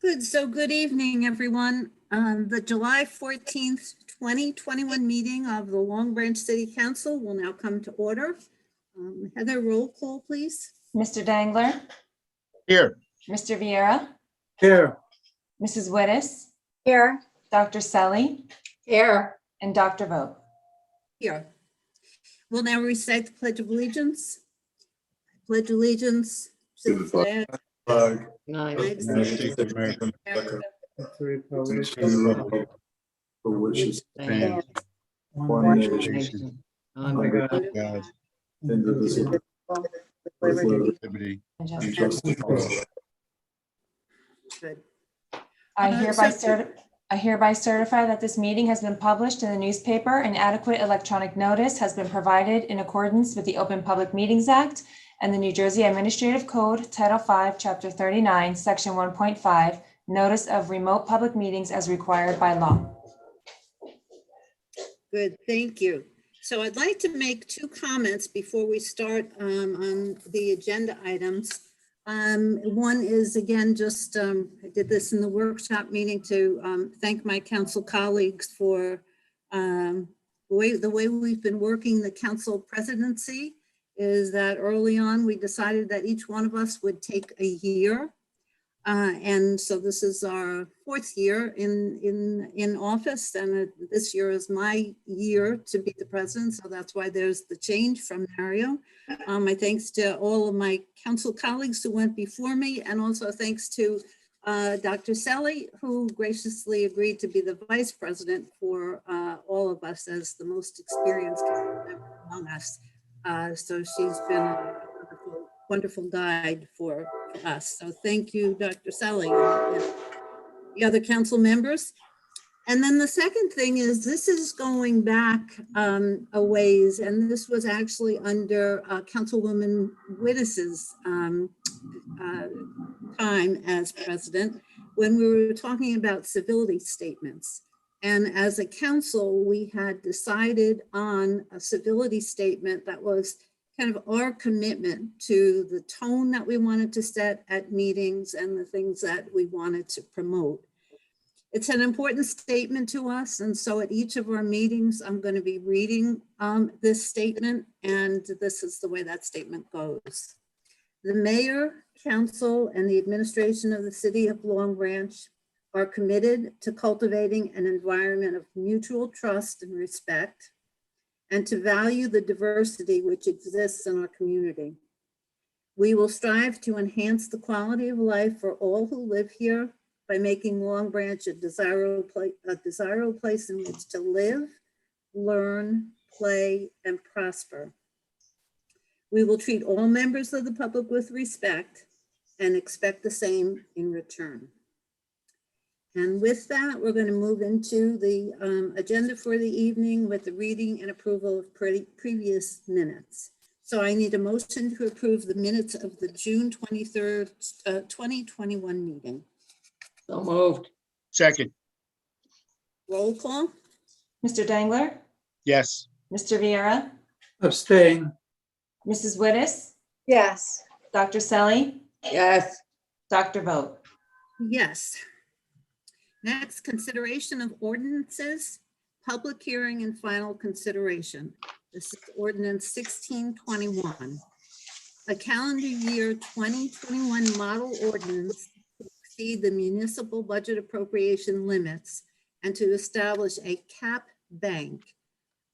Good. So good evening, everyone. The July 14th, 2021 meeting of the Long Branch City Council will now come to order. Heather, roll call, please. Mr. Dangler, Here. Mr. Vieira, Here. Mrs. Wittes, Here. Dr. Selly, Here. and Dr. Vogt. Here. We'll now recite the Pledge of Allegiance. Pledge allegiance to the flag Flag. of the United States of America, For which it stands, One one nation, under God, indivisible, with liberty And and justice. justice for all. Good. I hereby certify that this meeting has been published in the newspaper and adequate electronic notice has been provided in accordance with the Open Public Meetings Act and the New Jersey Administrative Code, Title V, Chapter 39, Section 1.5, Notice of Remote Public Meetings as required by law. Good, thank you. So I'd like to make two comments before we start on the agenda items. One is, again, just I did this in the workshop meeting to thank my council colleagues for the way we've been working the council presidency. Is that early on we decided that each one of us would take a year. And so this is our fourth year in office, and this year is my year to be the president. So that's why there's the change from Mario. My thanks to all of my council colleagues who went before me, and also thanks to Dr. Selly, who graciously agreed to be the vice president for all of us as the most experienced member among us. So she's been a wonderful guide for us. So thank you, Dr. Selly, and the other council members. And then the second thing is, this is going back a ways, and this was actually under Councilwoman Wittes's time as president, when we were talking about civility statements. And as a council, we had decided on a civility statement that was kind of our commitment to the tone that we wanted to set at meetings and the things that we wanted to promote. It's an important statement to us. And so at each of our meetings, I'm going to be reading this statement, and this is the way that statement goes. The mayor, council, and the administration of the city of Long Branch are committed to cultivating an environment of mutual trust and respect, and to value the diversity which exists in our community. We will strive to enhance the quality of life for all who live here by making Long Branch a desirable place in which to live, learn, play, and prosper. We will treat all members of the public with respect and expect the same in return. And with that, we're going to move into the agenda for the evening with the reading and approval of previous minutes. So I need a motion to approve the minutes of the June 23rd, 2021 meeting. So moved. Second. Roll call. Mr. Dangler, Yes. Mr. Vieira, Abstain. Mrs. Wittes, Yes. Dr. Selly, Yes. Dr. Vogt. Yes. Next, consideration of ordinances, public hearing and final consideration. This is ordinance 1621. A calendar year 2021 model ordinance to exceed the municipal budget appropriation limits and to establish a cap bank,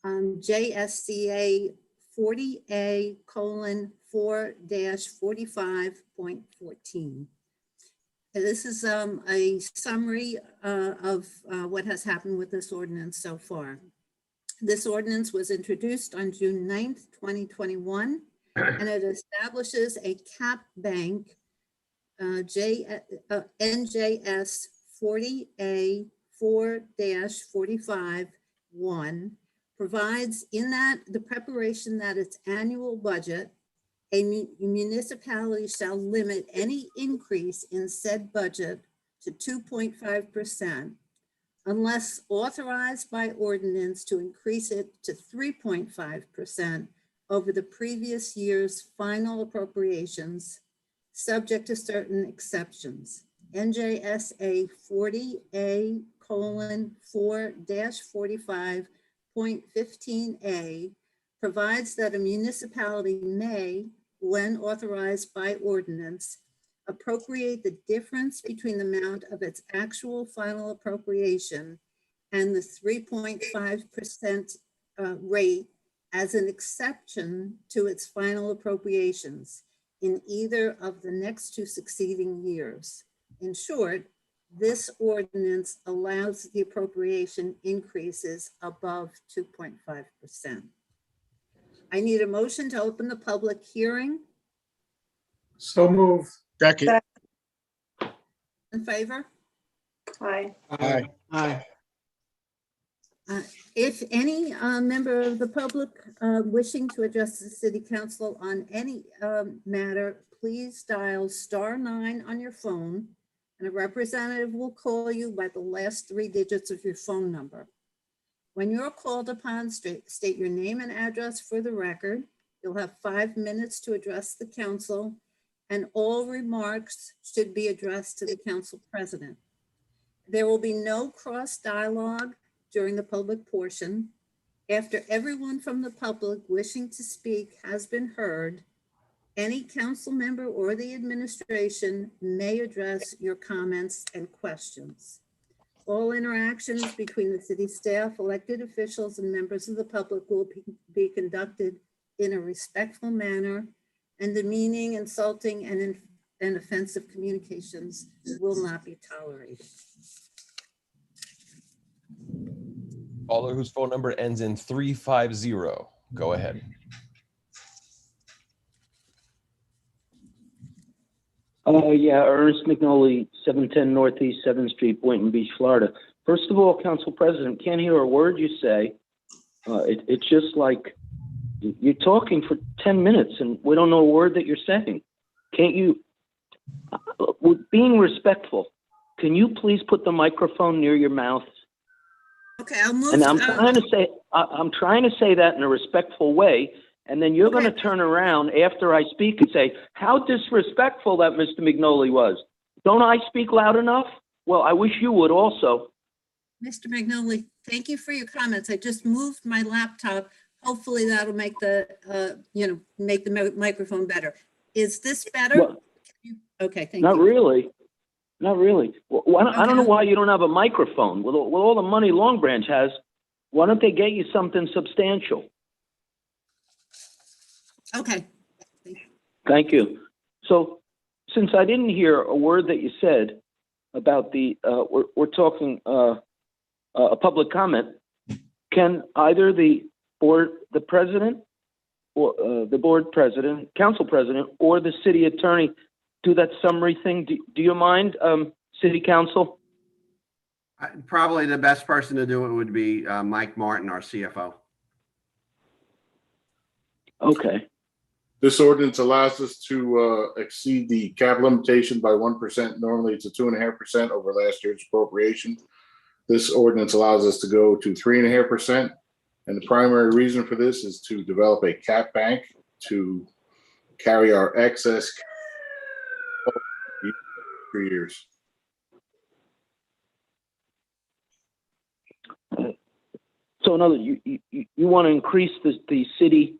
JSCA 40A:4-45.14. This is a summary of what has happened with this ordinance so far. This ordinance was introduced on June 9th, 2021, and it establishes a cap bank, NJS 40A:4-45.1, provides in that the preparation that its annual budget, a municipality shall limit any increase in said budget to 2.5% unless authorized by ordinance to increase it to 3.5% over the previous year's final appropriations, subject to certain exceptions. NJSA 40A:4-45.15A provides that a municipality may, when authorized by ordinance, appropriate the difference between the amount of its actual final appropriation and the 3.5% rate as an exception to its final appropriations in either of the next two succeeding years. In short, this ordinance allows the appropriation increases above 2.5%. I need a motion to open the public hearing. So moved. Second. In favor? Aye. Aye. Aye. If any member of the public wishing to address the city council on any matter, please dial *9 on your phone and a representative will call you by the last 3 digits of your phone number. When you're called upon, state your name and address for the record. You'll have 5 minutes to address the council, and all remarks should be addressed to the council president. There will be no cross dialogue during the public portion. After everyone from the public wishing to speak has been heard, any council member or the administration may address your comments and questions. All interactions between the city staff, elected officials, and members of the public will be conducted in a respectful manner, and demeaning, insulting, and offensive communications will not be tolerated. Caller whose phone number ends in 350. Go ahead. Yeah, Ernest McNolly, 710 Northeast 7th Street, Boynton Beach, Florida. First of all, Council President, can't hear a word you say. It's just like you're talking for 10 minutes and we don't know a word that you're saying. Can't you, with being respectful, can you please put the microphone near your mouth? Okay, I'll move. And I'm trying to say that in a respectful way. And then you're going to turn around after I speak and say, how disrespectful that Mr. McNolly was. Don't I speak loud enough? Well, I wish you would also. Mr. McNolly, thank you for your comments. I just moved my laptop. Hopefully that'll make the, make the microphone better. Is this better? Well, okay, thank you. Not really. Not really. Well, I don't know why you don't have a microphone. With all the money Long Branch has, why don't they get you something substantial? Okay. Thank you. So, since I didn't hear a word that you said about the, we're talking a public comment, can either the board, the president, or the board president, council president, or the city attorney do that summary thing? Do you mind, city council? Probably the best person to do it would be Mike Martin, our CFO. Okay. This ordinance allows us to exceed the cap limitation by 1%. Normally it's a 2.5% over last year's appropriation. This ordinance allows us to go to 3.5%. And the primary reason for this is to develop a cap bank to carry our excess 3 years. So in other, you want to increase the city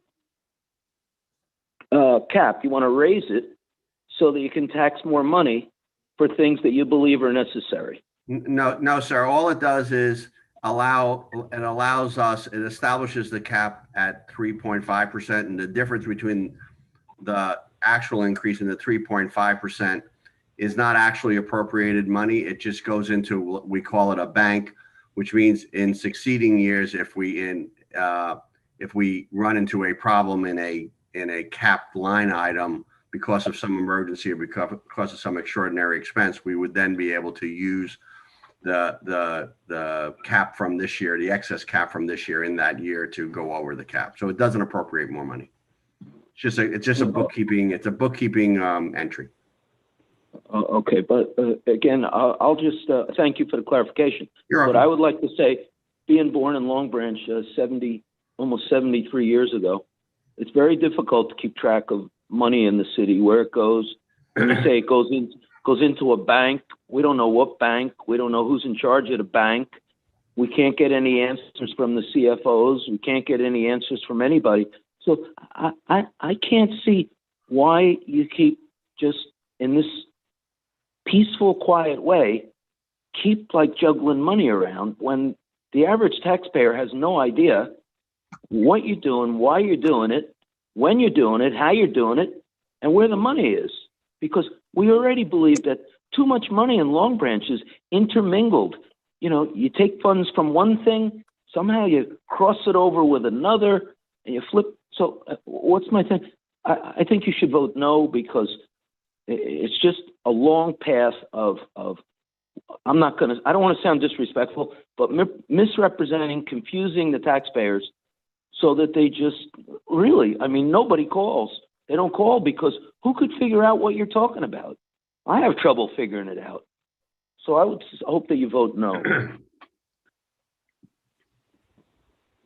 cap. You want to raise it so that you can tax more money for things that you believe are necessary. No, sir. All it does is it establishes the cap at 3.5%, and the difference between the actual increase and the 3.5% is not actually appropriated money. It just goes into what we call it a bank, which means in succeeding years, if we run into a problem in a capped line item because of some emergency or because of some extraordinary expense, we would then be able to use the cap from this year, the excess cap from this year in that year to go over the cap. So it doesn't appropriate more money. It's just a bookkeeping entry. Okay, but again, I'll just thank you for the clarification. But I would like to say, being born in Long Branch almost 73 years ago, it's very difficult to keep track of money in the city, where it goes. When you say it goes goes into a bank. We don't know what bank. We don't know who's in charge of the bank. We can't get any answers from the CFOs. We can't get any answers from anybody. So I can't see why you keep just in this peaceful, quiet way, keep like juggling money around when the average taxpayer has no idea what you're doing, why you're doing it, when you're doing it, how you're doing it, and where the money is. Because we already believe that too much money in Long Branch is intermingled. You know, you take funds from one thing, somehow you cross it over with another, and you flip. So what's my thing? I think you should vote no, because it's just a long path of I don't want to sound disrespectful, but misrepresenting, confusing the taxpayers so that they just really, I mean, nobody calls. They don't call because who could figure out what you're talking about? I have trouble figuring it out. So I would hope that you vote no.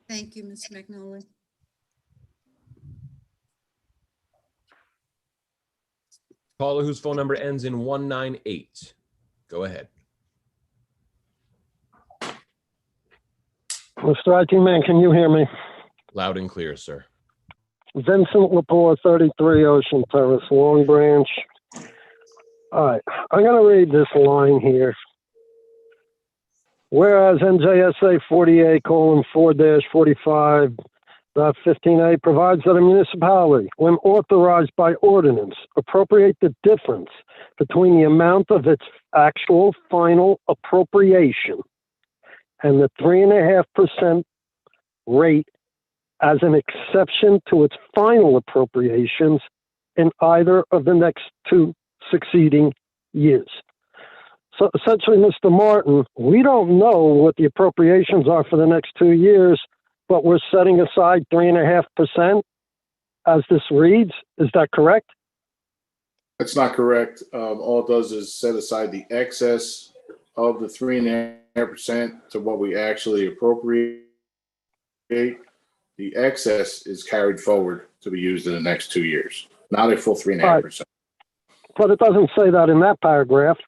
Thank you, Mr. McNolly. Caller whose phone number ends in 198. Go ahead. Mr. IT Man, can you hear me? Loud and clear, sir. Vincent Lepore, 33 Ocean Terrace, Long Branch. All right, I'm going to read this line here. Whereas NJSA 48:4-45.15a provides that a municipality, when authorized by ordinance, appropriate the difference between the amount of its actual final appropriation and the 3.5% rate as an exception to its final appropriations in either of the next two succeeding years. So essentially, Mr. Martin, we don't know what the appropriations are for the next 2 years, but we're setting aside 3.5% as this reads. Is that correct? That's not correct. All it does is set aside the excess of the 3.5% to what we actually appropriate. The excess is carried forward to be used in the next 2 years, not a full 3.5%. But it doesn't say that in that paragraph,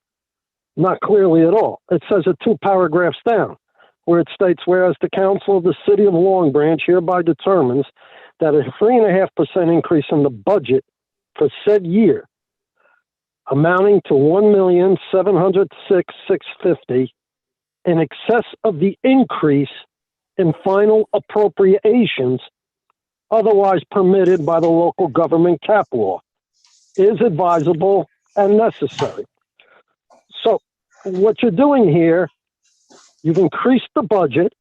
not clearly at all. It says it 2 paragraphs down, where it states, whereas the council of the city of Long Branch hereby determines that a 3.5% increase in the budget for said year, amounting to $1,706,650, in excess of the increase in final appropriations otherwise permitted by the local government cap law, is advisable and necessary. So what you're doing here, you've increased the budget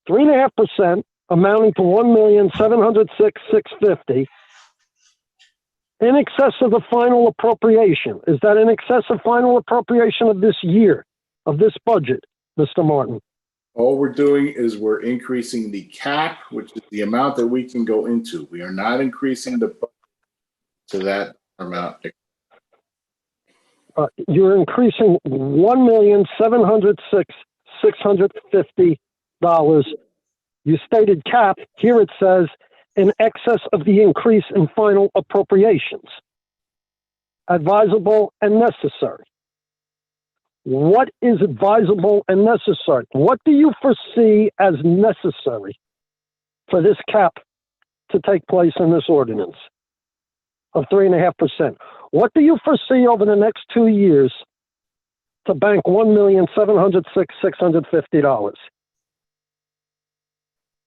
3.5%, amounting to $1,706,650, in excess of the final appropriation. Is that in excess of final appropriation of this year, of this budget, Mr. Martin? All we're doing is we're increasing the cap, which is the amount that we can go into. We are not increasing the budget to that amount. You're increasing $1,706,650. You stated cap. Here it says in excess of the increase in final appropriations. Advisable and necessary. What is advisable and necessary? What do you foresee as necessary for this cap to take place in this ordinance of 3.5%? What do you foresee over the next 2 years to bank $1,706,650?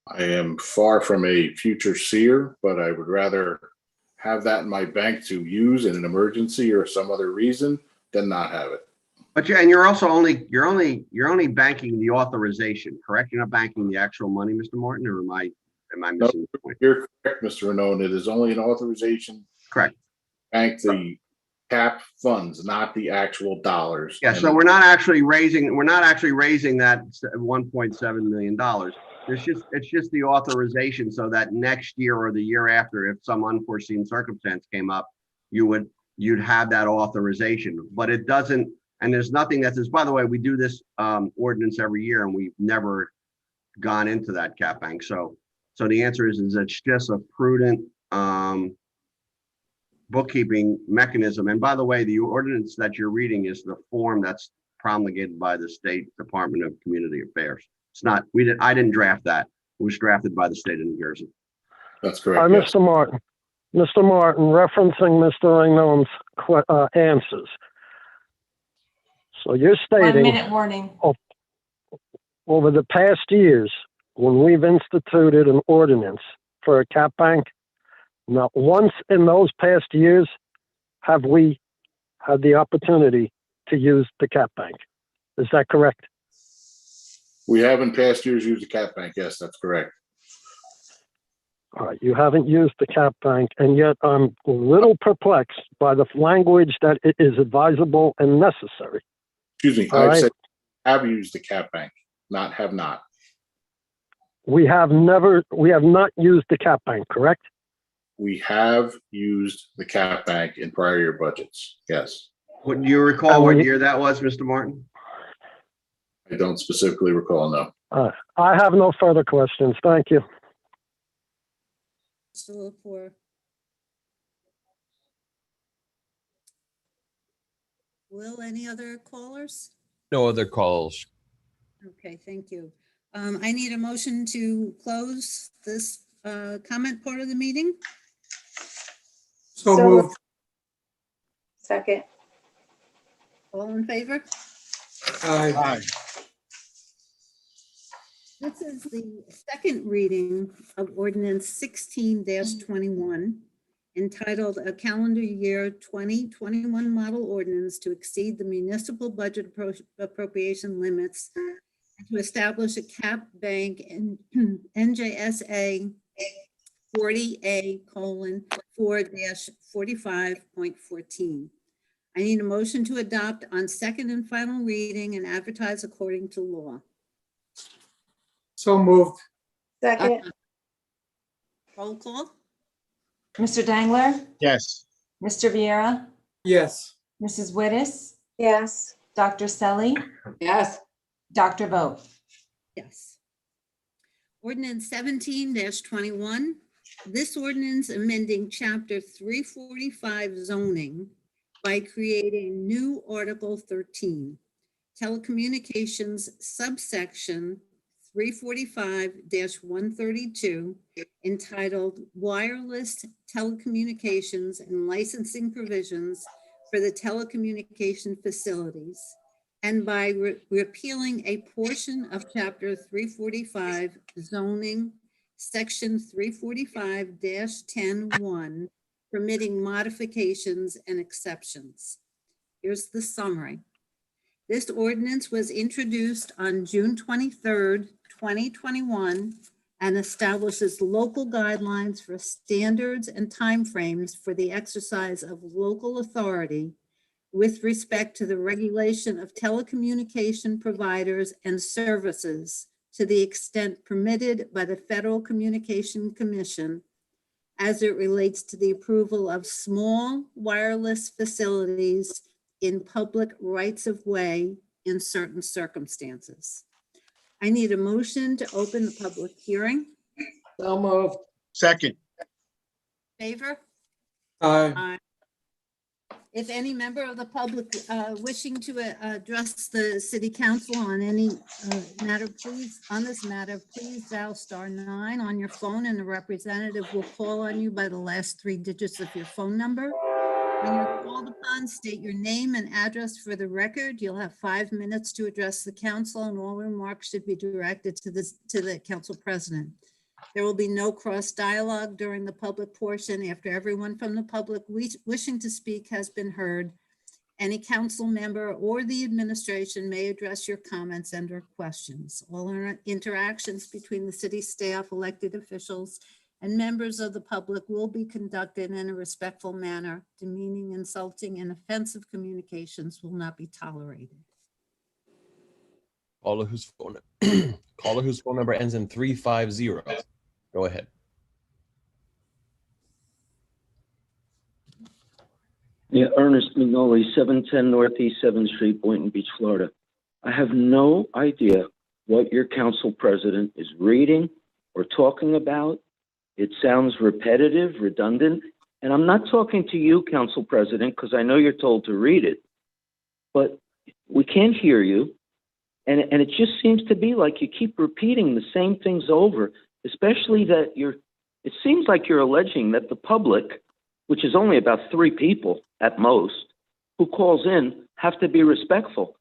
I am far from a future seer, but I would rather have that in my bank to use in an emergency or some other reason than not have it. But and you're also only banking the authorization, correct? You're not banking the actual money, Mr. Martin, or am I missing the point? You're correct, Mr. Renone. It is only an authorization. Correct. Bank the cap funds, not the actual dollars. Yeah, so we're not actually raising that $1.7 million. It's just the authorization so that next year or the year after, if some unforeseen circumstance came up, you'd have that authorization. But it doesn't, and there's nothing that says, by the way, we do this ordinance every year and we've never gone into that cap bank. So the answer is it's just a prudent bookkeeping mechanism. And by the way, the ordinance that you're reading is the form that's promulgated by the State Department of Community Affairs. It's not, I didn't draft that. It was drafted by the state of New Jersey. That's Hi, correct. Yes. Mr. Martin. Mr. Martin, referencing Mr. Ringnom's answers. So you're 1 stating minute warning. over the past years, when we've instituted an ordinance for a cap bank, not once in those past years have we had the opportunity to use the cap bank. Is that correct? We have in past years used the cap bank. Yes, that's correct. All right, you haven't used the cap bank, and yet I'm a little perplexed by the language that it is advisable and necessary. Excuse me. All I've right. said have used the cap bank, not have not. We have not used the cap bank, correct? We have used the cap bank in prior year budgets. Yes. What, do you recall what year that was, Mr. Martin? I don't specifically recall, no. I have no further questions. Thank you. Mr. Lepore. Will, any other callers? No other calls. Okay, thank you. I need a motion to close this comment part of the meeting. So moved. Second. All in favor? Aye. This is the second reading of ordinance 16-21, entitled A Calendar Year 2021 Model Ordinance to Exceed the Municipal Budget Appropriation Limits and to establish a cap bank in NJSA 40A:4-45.14. I need a motion to adopt on second and final reading and advertise according to law. So moved. Second. Roll call? Mr. Dangler, Yes. Mr. Viera, Yes. Mrs. Wittes, Yes. Dr. Selly, Yes. Dr. Vogt. Yes. Ordinance 17-21. This ordinance amending chapter 345 zoning by creating new Article 13, Telecommunications subsection 345-132, entitled Wireless Telecommunications and Licensing Provisions for the Telecommunication Facilities, and by repealing a portion of chapter 345 zoning, section 345-10(1), permitting modifications and exceptions. Here's the summary. This ordinance was introduced on June 23rd, 2021, and establishes local guidelines for standards and timeframes for the exercise of local authority with respect to the regulation of telecommunication providers and services to the extent permitted by the Federal Communication Commission as it relates to the approval of small wireless facilities in public rights of way in certain circumstances. I need a motion to open the public hearing. So moved. Second. Favor? Aye. If any member of the public wishing to address the city council on any matter, please dial *9 on your phone and a representative will call on you by the last 3 digits of your phone number. When you're called upon, state your name and address for the record. You'll have 5 minutes to address the council, and all remarks should be directed to the council president. There will be no cross dialogue during the public portion. After everyone from the public wishing to speak has been heard, any council member or the administration may address your comments and or questions. All interactions between the city staff, elected officials, and members of the public will be conducted in a respectful manner. Demeaning, insulting, and offensive communications will not be tolerated. Caller whose phone number ends in 350. Go ahead. Yeah, Ernest Mignoli, 710 Northeast 7th Street, Boynton Beach, Florida. I have no idea what your council president is reading or talking about. It sounds repetitive, redundant, and I'm not talking to you, Council President, because I know you're told to read it, but we can't hear you. And it just seems to be like you keep repeating the same things over, especially that it seems like you're alleging that the public, which is only about 3 people at most, who calls in have to be respectful.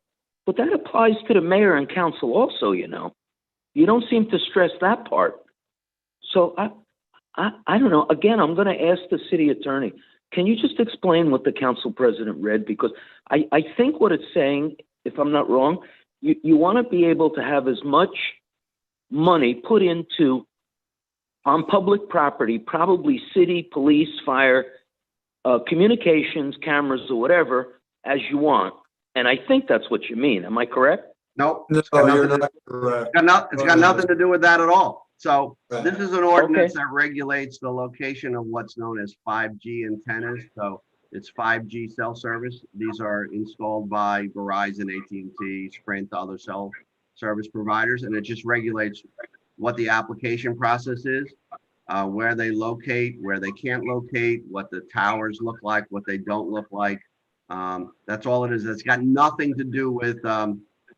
But that applies to the mayor and council also, you know. You don't seem to stress that part. So I don't know. Again, I'm going to ask the city attorney, can you just explain what the council president read? Because I think what it's saying, if I'm not wrong, you want to be able to have as much money put into on public property, probably city, police, fire, communications, cameras, or whatever, as you want. And I think that's what you mean. Am I correct? Nope. No, It's got you're nothing to- not correct. it's got nothing to do with that at all. So this is an ordinance Okay. that regulates the location of what's known as 5G antennas. So it's 5G cell service. These are installed by Verizon, AT&T, Sprint, other cell service providers, and it just regulates what the application process is, where they locate, where they can't locate, what the towers look like, what they don't look like. That's all it is. It's got nothing to do with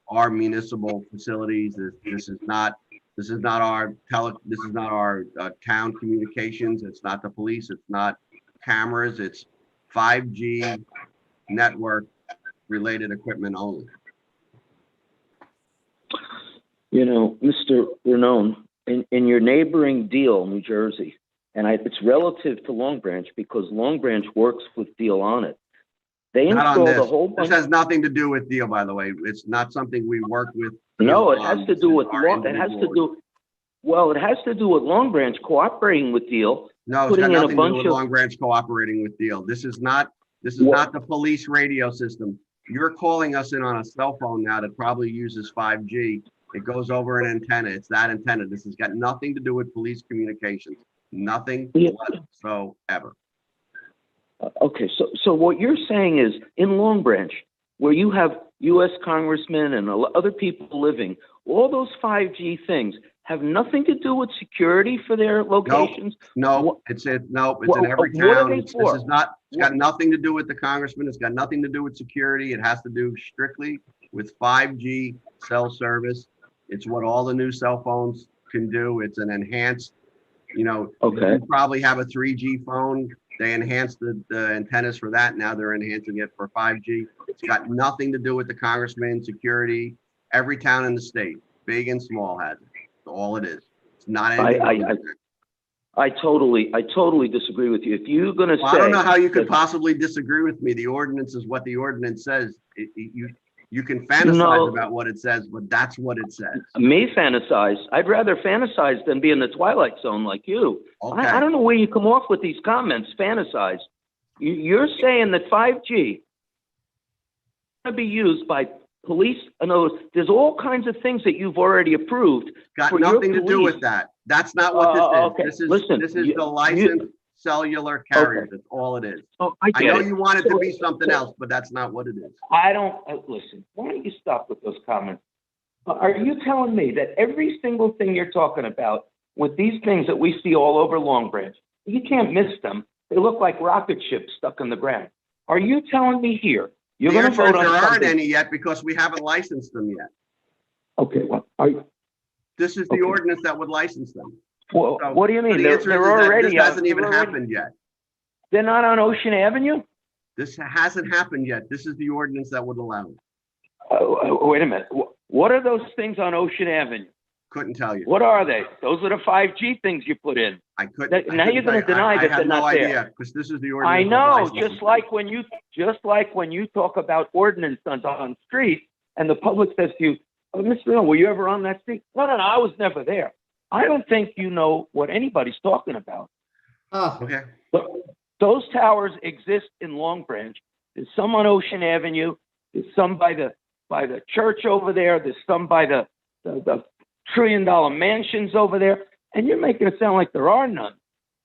our municipal facilities. This is not our town communications. It's not the police. It's not cameras. It's 5G network related equipment only. You know, Mr. Renone, in your neighboring Deal, New Jersey, and it's relative to Long Branch because Long Branch works with Deal on it. They Not on installed this. a whole This bunch. has nothing to do with Deal, by the way. It's not something we work with. No, Deal it has on. to do with This is our it has to individual. do. Well, it has to do with Long Branch cooperating with Deal. No, it's putting got in a nothing to do bunch with of- Long Branch cooperating with Deal. This is not What? the police radio system. You're calling us in on a cell phone now that probably uses 5G. It goes over an antenna. It's that antenna. This has got nothing to do with police communications. Nothing Yeah. whatsoever. Okay, so what you're saying is in Long Branch, where you have U.S. congressmen and other people living, all those 5G things have nothing to do with security for their locations? No, it's in every What are town. they This for? is not, it's got nothing to do with the congressman. It's got nothing to do with security. It has to do strictly with 5G cell service. It's what all the new cell phones can do. It's an enhanced, Okay. you probably have a 3G phone. They enhanced the antennas for that. Now they're enhancing it for 5G. It's got nothing to do with the congressman, security. Every town in the state, big and small, has it. That's all it is. It's not anything. I totally disagree with you. If you're going to say, I don't know how you could that- possibly disagree with me. The ordinance is what the ordinance says. You can fantasize about what it says, but that's what it says. Me fantasize. I'd rather fantasize than be in the twilight zone like you. Okay. I don't know where you come off with these comments. Fantasize. You're saying that 5G to be used by police. I know there's all kinds of things that you've already approved. Got for your nothing to do police. with that. That's not what Okay. this is. Listen, This is you- the licensed cellular carrier. That's all it is. Oh, I I get know it. you want it to So- be something so- else, but that's not what it is. I don't, listen, why don't you stop with those comments? Are you telling me that every single thing you're talking about with these things that we see all over Long Branch, you can't miss them. They look like rocket ships stuck in the ground. Are you telling me here, you're The going to answer is vote on there aren't something? any yet because we haven't licensed them yet. Okay, well, are you, This is the Okay. ordinance that would license them. well, So- what do you so mean? the They're answer is that already, this hasn't even they're already- happened yet. They're not on Ocean Avenue? This hasn't happened yet. This is the ordinance that would allow it. Wait a minute. What are those things on Ocean Avenue? Couldn't tell you. What are they? Those are the 5G things you put in. I couldn't. Now you're going to deny that they're not there. Because this is the ordinance. I that know, licenses just like when you talk about ordinance on street and the public says to you, oh, Mr. Miller, were you ever on that street? No, I was never there. I don't think you know what anybody's talking about. them. Okay. But those towers exist in Long Branch. There's some on Ocean Avenue. There's some by the church over there. There's some by the $1 trillion mansions over there. And you're making it sound like there are none.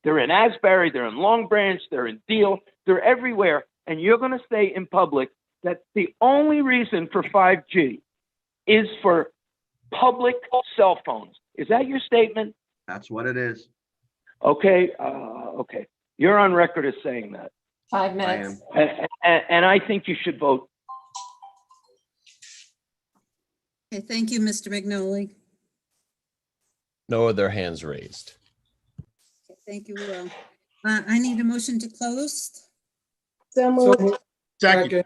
They're in Asbury. They're in Long Branch. They're in Deal. They're everywhere. And you're going to say in public that the only reason for 5G is for public cell phones. Is that your statement? That's what it is. Okay. Okay. You're on record as saying that. 5 I minutes. am. And I think you should vote. Okay, thank you, Mr. McNolly. No other hands raised. Okay, thank you, Will. I need a motion to close. So So moved. moved. Second. Second.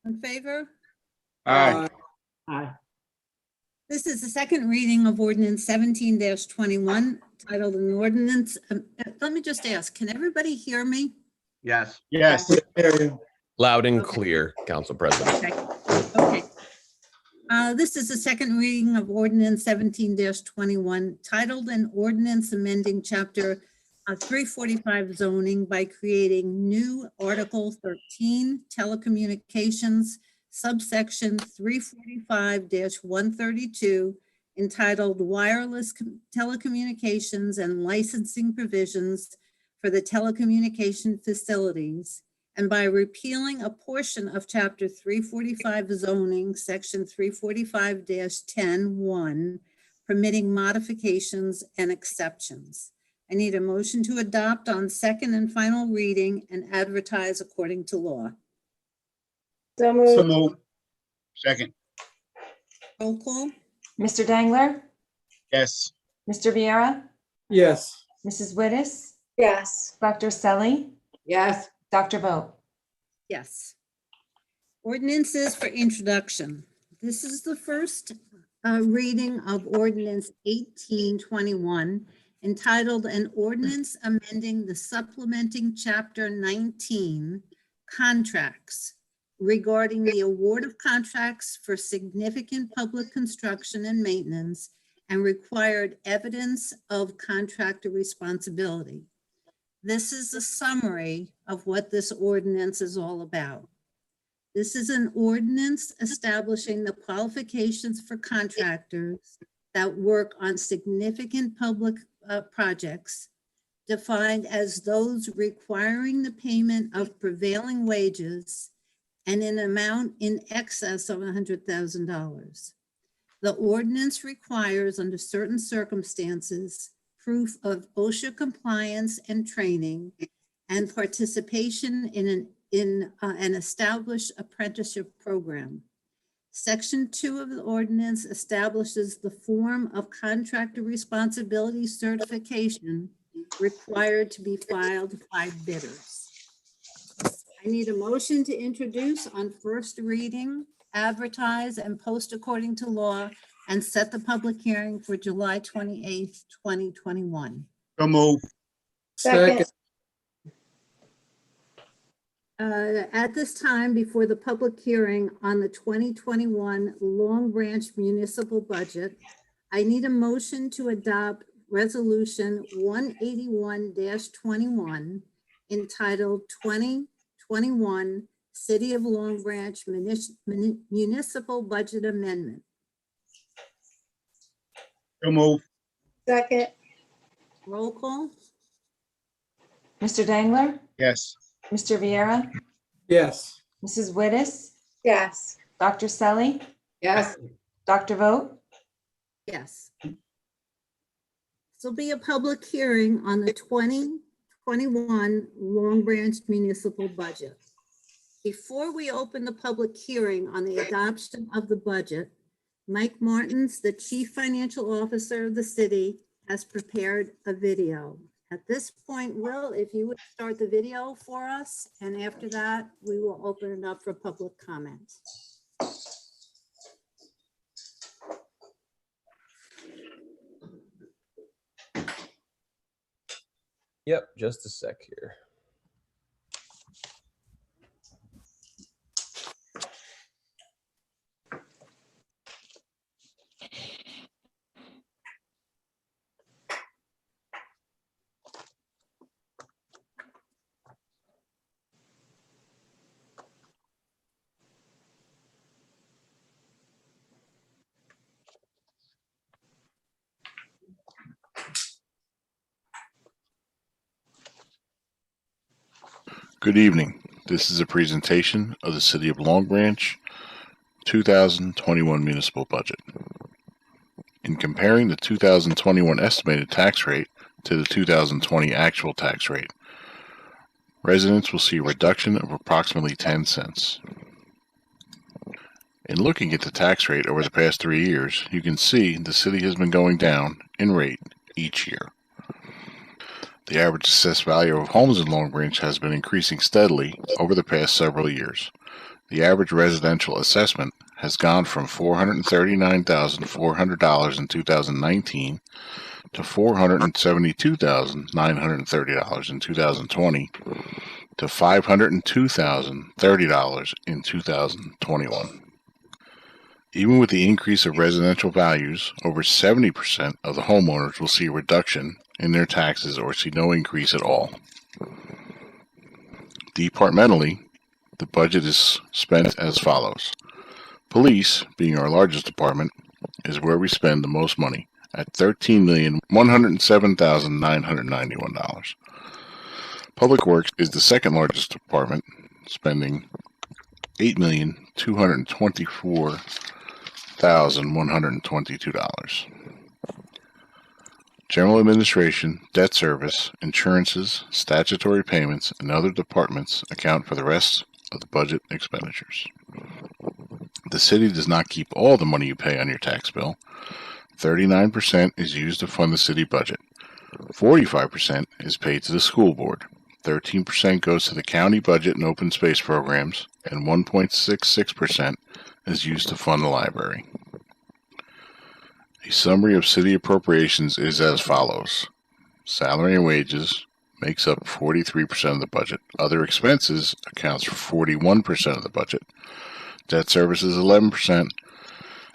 In favor? Aye. Aye. This is the second reading of ordinance 17-21, titled an ordinance. Let me just ask, can everybody hear me? Yes. Yes. Hear you. Loud and Okay. clear, Council President. Okay. This is the second reading of ordinance 17-21, titled an ordinance amending chapter 345 zoning by creating new Article 13 Telecommunications, subsection 345-132, entitled Wireless Telecommunications and Licensing Provisions for the Telecommunication Facilities, and by repealing a portion of Chapter 345 zoning, Section 345-10-1, permitting modifications and exceptions. I need a motion to adopt on second and final reading and advertise according to law. So So moved. moved. Second. Roll call? Mr. Dangler, Yes. Mr. Viera, Yes. Mrs. Wittes, Yes. Dr. Selly, Yes. Dr. Vogt. Yes. Ordinances for introduction. This is the first reading of ordinance 1821, entitled an ordinance amending the supplementing chapter 19 contracts regarding the award of contracts for significant public construction and maintenance and required evidence of contractor responsibility. This is a summary of what this ordinance is all about. This is an ordinance establishing the qualifications for contractors that work on significant public projects, defined as those requiring the payment of prevailing wages and an amount in excess of $100,000. The ordinance requires, under certain circumstances, proof of OSHA compliance and training and participation in an established apprenticeship program. Section 2 of the ordinance establishes the form of contractor responsibility certification required to be filed by bidders. I need a motion to introduce on first reading, advertise and post according to law, and set the public hearing for July 28th, 2021. So moved. Second. At this time, before the public hearing on the 2021 Long Branch Municipal Budget, I need a motion to adopt Resolution 181-21, entitled 2021 City of Long Branch Municipal Budget Amendment. So moved. Second. Roll call? Mr. Dangler, Yes. Mr. Viera, Yes. Mrs. Wittes, Yes. Dr. Selly, Yes. Dr. Vogt. Yes. This will be a public hearing on the 2021 Long Branch Municipal Budget. Before we open the public hearing on the adoption of the budget, Mike Martins, the Chief Financial Officer of the city, has prepared a video. At this point, Will, if you would start the video for us, and after that, we will open it up for public comment. Yep, just a sec here. Good evening. This is a presentation of the City of Long Branch 2021 municipal budget. In comparing the 2021 estimated tax rate to the 2020 actual tax rate, residents will see a reduction of approximately 10 cents. In looking at the tax rate over the past 3 years, you can see the city has been going down in rate each year. The average assessed value of homes in Long Branch has been increasing steadily over the past several years. The average residential assessment has gone from $439,400 in 2019 to $472,930 in 2020 to $502,030 in 2021. Even with the increase of residential values, over 70% of the homeowners will see a reduction in their taxes or see no increase at all. Departmentally, the budget is spent as follows. Police, being our largest department, is where we spend the most money at $13,107,991. Public Works is the second largest department, spending $8,224,122. General Administration, Debt Service, Insurances, Statutory Payments, and other departments account for the rest of the budget expenditures. The city does not keep all the money you pay on your tax bill. 39% is used to fund the city budget. 45% is paid to the school board. 13% goes to the county budget and open space programs, and 1.66% is used to fund the library. A summary of city appropriations is as follows. Salary and wages makes up 43% of the budget. Other expenses accounts for 41% of the budget. Debt service is 11%,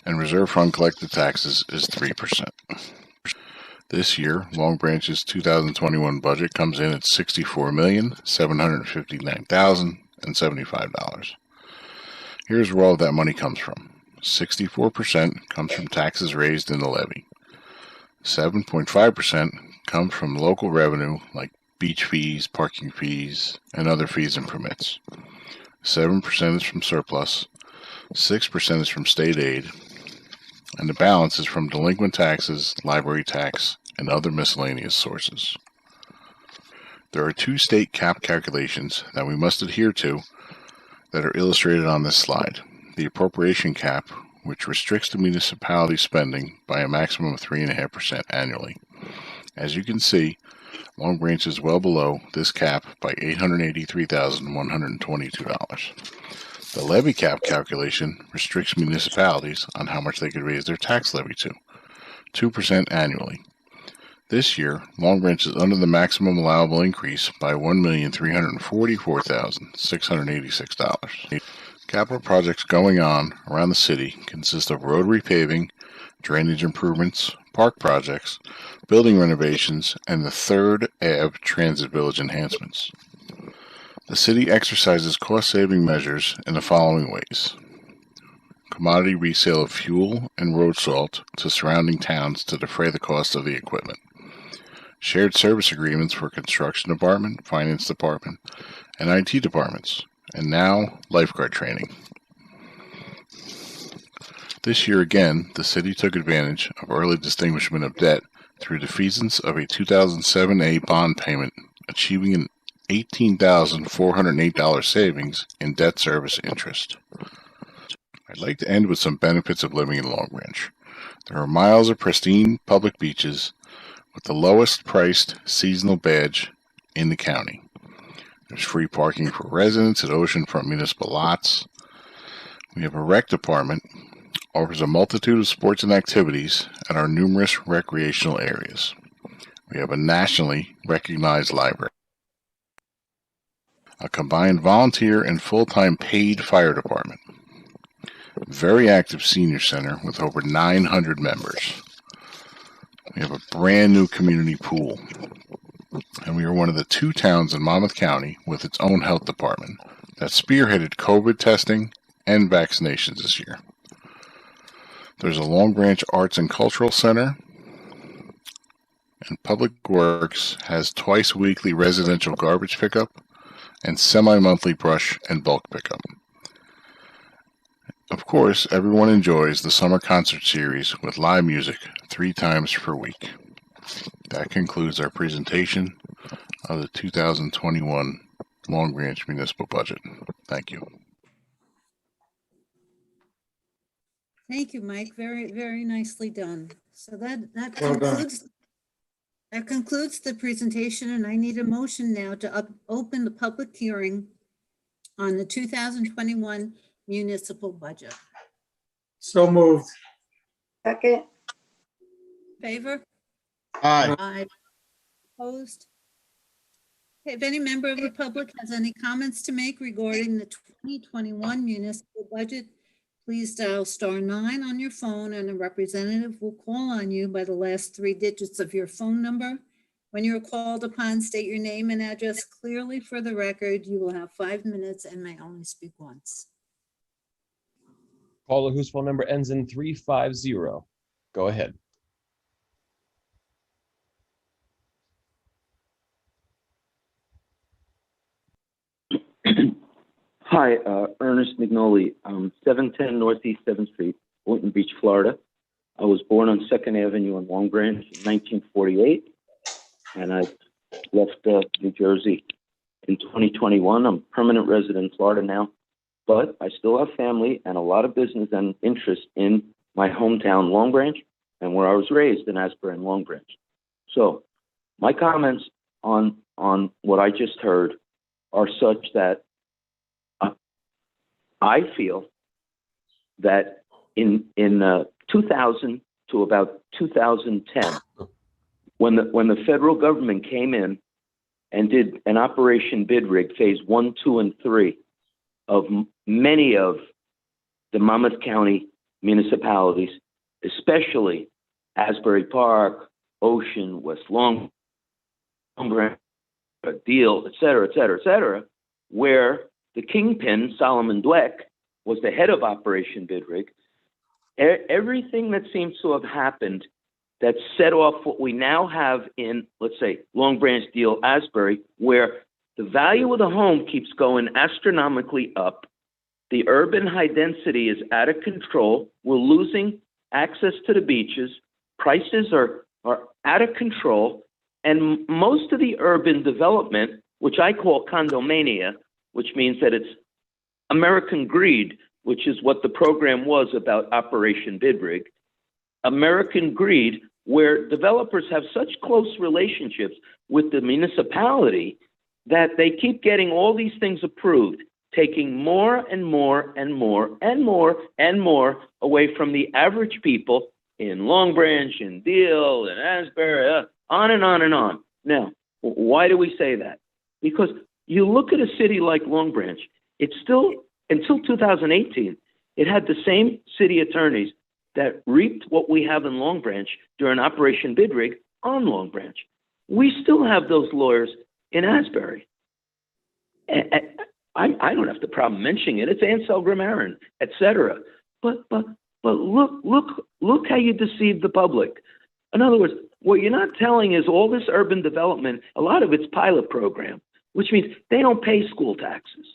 and reserve fund collected taxes is 3%. This year, Long Branch's 2021 budget comes in at $64,759,075. Here's where all of that money comes from. 64% comes from taxes raised in the levy. 7.5% comes from local revenue like beach fees, parking fees, and other fees and permits. 7% is from surplus. 6% is from state aid. And the balance is from delinquent taxes, library tax, and other miscellaneous sources. There are 2 state cap calculations that we must adhere to that are illustrated on this slide. The appropriation cap, which restricts the municipality spending by a maximum of 3.5% annually. As you can see, Long Branch is well below this cap by $883,122. The levy cap calculation restricts municipalities on how much they could raise their tax levy to, 2% annually. This year, Long Branch is under the maximum allowable increase by $1,344,686. Capital projects going on around the city consist of road repaving, drainage improvements, park projects, building renovations, and the 3rd Ave Transit Village enhancements. The city exercises cost-saving measures in the following ways. Commodity resale of fuel and road salt to surrounding towns to defray the cost of the equipment. Shared service agreements for construction department, finance department, and IT departments. And now, lifeguard training. This year again, the city took advantage of early distinguishment of debt through defeasance of a 2007A bond payment, achieving an $18,408 savings in debt service interest. I'd like to end with some benefits of living in Long Branch. There are miles of pristine public beaches with the lowest priced seasonal badge in the county. There's free parking for residents at oceanfront municipal lots. We have a rec department, offers a multitude of sports and activities at our numerous recreational areas. We have a nationally recognized library, a combined volunteer and full-time paid fire department, very active senior center with over 900 members. We have a brand new community pool, and we are one of the 2 towns in Monmouth County with its own health department that spearheaded COVID testing and vaccinations this year. There's a Long Branch Arts and Cultural Center, and Public Works has twice weekly residential garbage pickup and semi-monthly brush and bulk pickup. Of course, everyone enjoys the summer concert series with live music 3 times per week. That concludes our presentation of the 2021 Long Branch municipal budget. Thank you. Thank you, Mike. Very, very nicely done. So that Well done. concludes the presentation, and I need a motion now to open the public hearing on the 2021 municipal budget. So moved. Second. Favor? Aye. Aye. Opposed? Okay, if any member of the public has any comments to make regarding the 2021 municipal budget, please dial *9 on your phone and a representative will call on you by the last 3 digits of your phone number. When you're called upon, state your name and address clearly for the record. You will have 5 minutes and may only speak once. Caller whose phone number ends in 350. Go ahead. Hi, Ernest Mignoli, 710 Northeast 7th Street, Boynton Beach, Florida. I was born on 2nd Avenue in Long Branch in 1948, and I left New Jersey in 2021. I'm a permanent resident in Florida now, but I still have family and a lot of business and interest in my hometown, Long Branch, and where I was raised in Asbury and Long Branch. So my comments on what I just heard are such that I feel that in 2000 to about 2010, when the federal government came in and did an Operation Bid Rig phase 1, 2, and 3 of many of the Monmouth County municipalities, especially Asbury Park, Ocean, West Long Branch, Deal, et cetera, where the kingpin, Solomon Dweck, was the head of Operation Bid Rig. Everything that seems to have happened that set off what we now have in, let's say, Long Branch, Deal, Asbury, where the value of the home keeps going astronomically up. The urban high density is out of control. We're losing access to the beaches. Prices are out of control. And most of the urban development, which I call condomania, which means that it's American greed, which is what the program was about Operation Bid Rig. American greed, where developers have such close relationships with the municipality that they keep getting all these things approved, taking more and more and more and more and more away from the average people in Long Branch and Deal and Asbury, on and on and on. Now, why do we say that? Because you look at a city like Long Branch, it's still, until 2018, it had the same city attorneys that reaped what we have in Long Branch during Operation Bid Rig on Long Branch. We still have those lawyers in Asbury. I don't have the problem mentioning it. It's Ansel Grimarin, et cetera. But look how you deceive the public. In other words, what you're not telling is all this urban development, a lot of it's pilot program, which means they don't pay school taxes.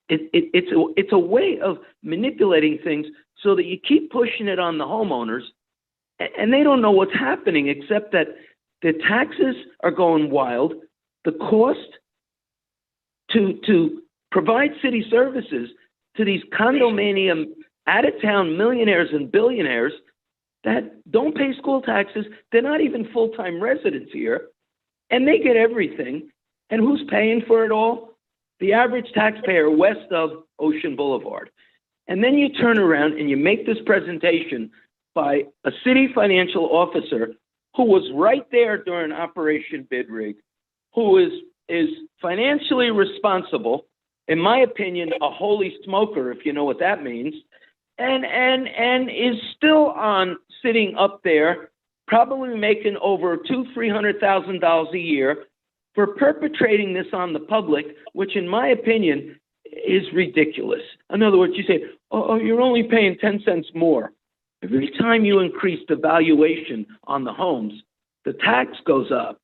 It's a way of manipulating things so that you keep pushing it on the homeowners, and they don't know what's happening except that the taxes are going wild. The cost to provide city services to these condominium out-of-town millionaires and billionaires that don't pay school taxes, they're not even full-time residents here, and they get everything. And who's paying for it all? The average taxpayer west of Ocean Boulevard. And then you turn around and you make this presentation by a city financial officer who was right there during Operation Bid Rig, who is financially responsible, in my opinion, a holy smoker, if you know what that means, and is still sitting up there, probably making over $200,000-$300,000 a year for perpetrating this on the public, which in my opinion is ridiculous. In other words, you say, oh, you're only paying 10 cents more. Every time you increase the valuation on the homes, the tax goes up.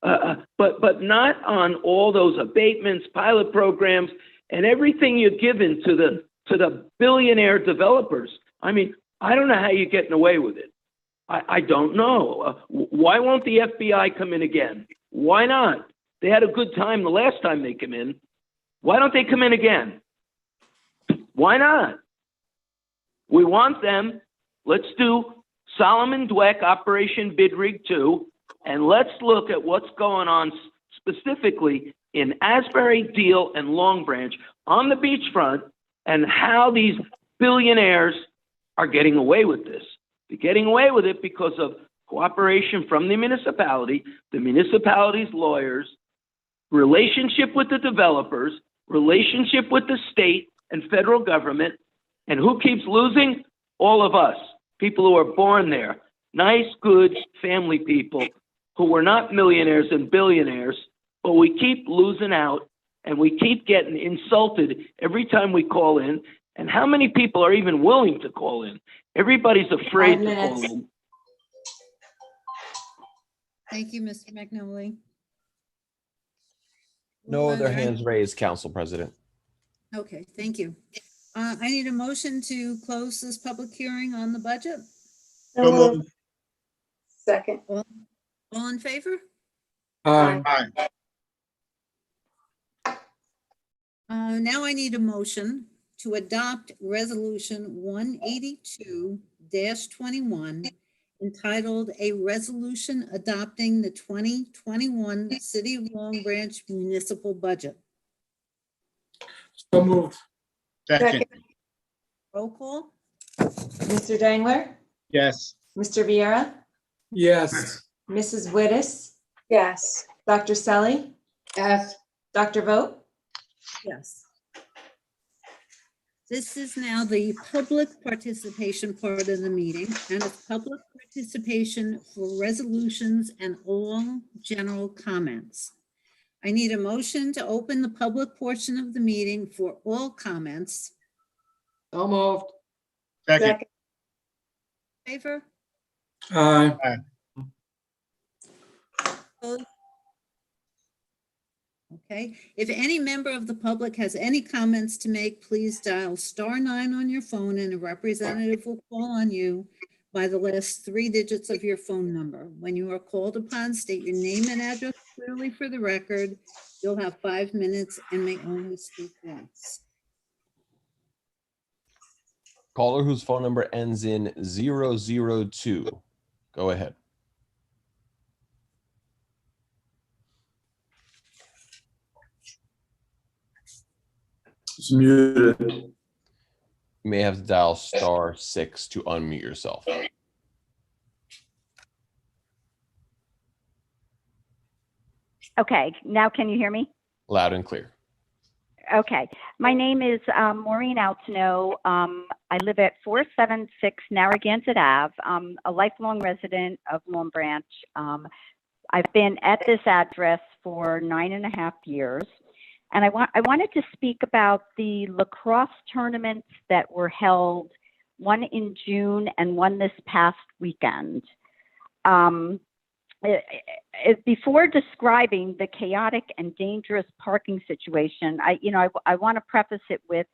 But not on all those abatements, pilot programs, and everything you're given to the billionaire developers. I mean, I don't know how you're getting away with it. I don't know. Why won't the FBI come in again? Why not? They had a good time the last time they came in. Why don't they come in again? Why not? We want them. Let's do Solomon Dweck Operation Bid Rig 2, and let's look at what's going on specifically in Asbury, Deal, and Long Branch on the beachfront, and how these billionaires are getting away with this. They're getting away with it because of cooperation from the municipality's lawyers, relationship with the developers, relationship with the state and federal government. And who keeps losing? All of us, people who are born there, nice, good family people who were not millionaires and billionaires, but we keep losing out and we keep getting insulted every time we call in. And how many people are even willing to call in? Everybody's afraid 5 to call minutes. in. Thank you, Mr. McNolly. No Are other there any- hands raised, Council President. Okay, thank you. I need a motion to close this public hearing on the budget. So moved. Second. All in favor? Aye. Now I need a motion to adopt Resolution 182-21 entitled "A Resolution Adopting the 2021 City of Long Branch Municipal Budget." So moved. Second. Roll call? Mr. Dangler, Yes. Mr. Viera, Yes. Mrs. Wittes, Yes. Dr. Selly, Yes. Dr. Vogt. Yes. This is now the public participation part of the meeting, and it's public participation for resolutions and all general comments. I need a motion to open the public portion of the meeting for all comments. So moved. Second. Favor? Aye. Opposed? Okay, if any member of the public has any comments to make, please dial *9 on your phone and a representative will call on you by the last 3 digits of your phone number. When you are called upon, state your name and address clearly for the record. You'll have 5 minutes and may only speak once. Caller whose phone number ends in 002. Go ahead. It's muted. You may have to dial *6 to unmute yourself. Okay, now can you hear me? Loud and clear. Okay, my name is Maureen Altino. I live at 476 Narragansett Ave. I'm a lifelong resident of Long Branch. I've been at this address for 9.5 years. And I wanted to speak about the lacrosse tournaments that were held, one in June and one this past weekend. Before describing the chaotic and dangerous parking situation, I want to preface it with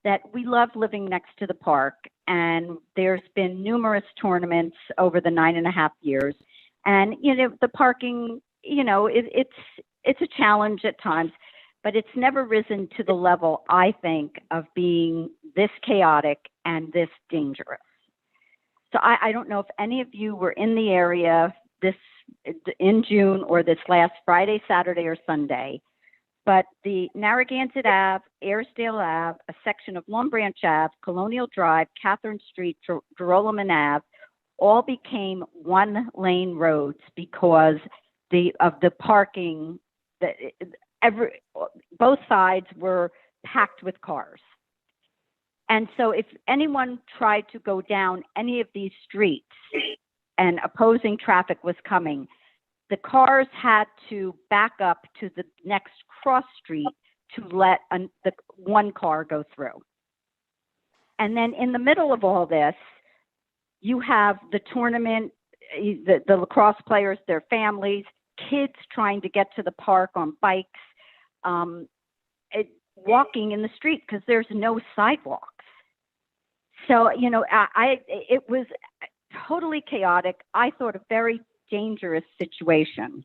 that we love living next to the park, and there's been numerous tournaments over the 9.5 years. And, the parking, it's a challenge at times, but it's never risen to the level, I think, of being this chaotic and this dangerous. So I don't know if any of you were in the area in June or this last Friday, Saturday, or Sunday, but the Narragansett Ave, Airsdale Ave, a section of Long Branch Ave, Colonial Drive, Catherine Street, Girolamo Ave, all became one-lane roads because of the parking. Both sides were packed with cars. And so if anyone tried to go down any of these streets and opposing traffic was coming, the cars had to back up to the next cross street to let the one car go through. And then in the middle of all this, you have the tournament, the lacrosse players, their families, kids trying to get to the park on bikes, walking in the street because there's no sidewalks. So, it was totally chaotic. I thought a very dangerous situation.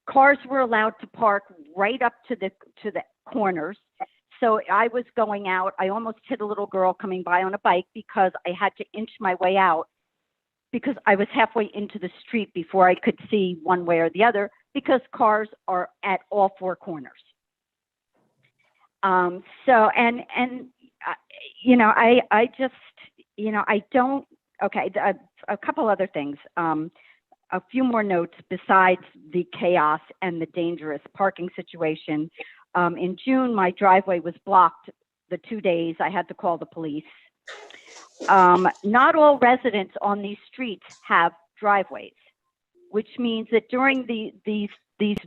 Cars were allowed to park right up to the corners. So I was going out. I almost hit a little girl coming by on a bike because I had to inch my way out because I was halfway into the street before I could see one way or the other because cars are at all four corners. I don't. Okay, a couple other things. A few more notes besides the chaos and the dangerous parking situation. In June, my driveway was blocked the 2 days. I had to call the police. Not all residents on these streets have driveways, which means that during these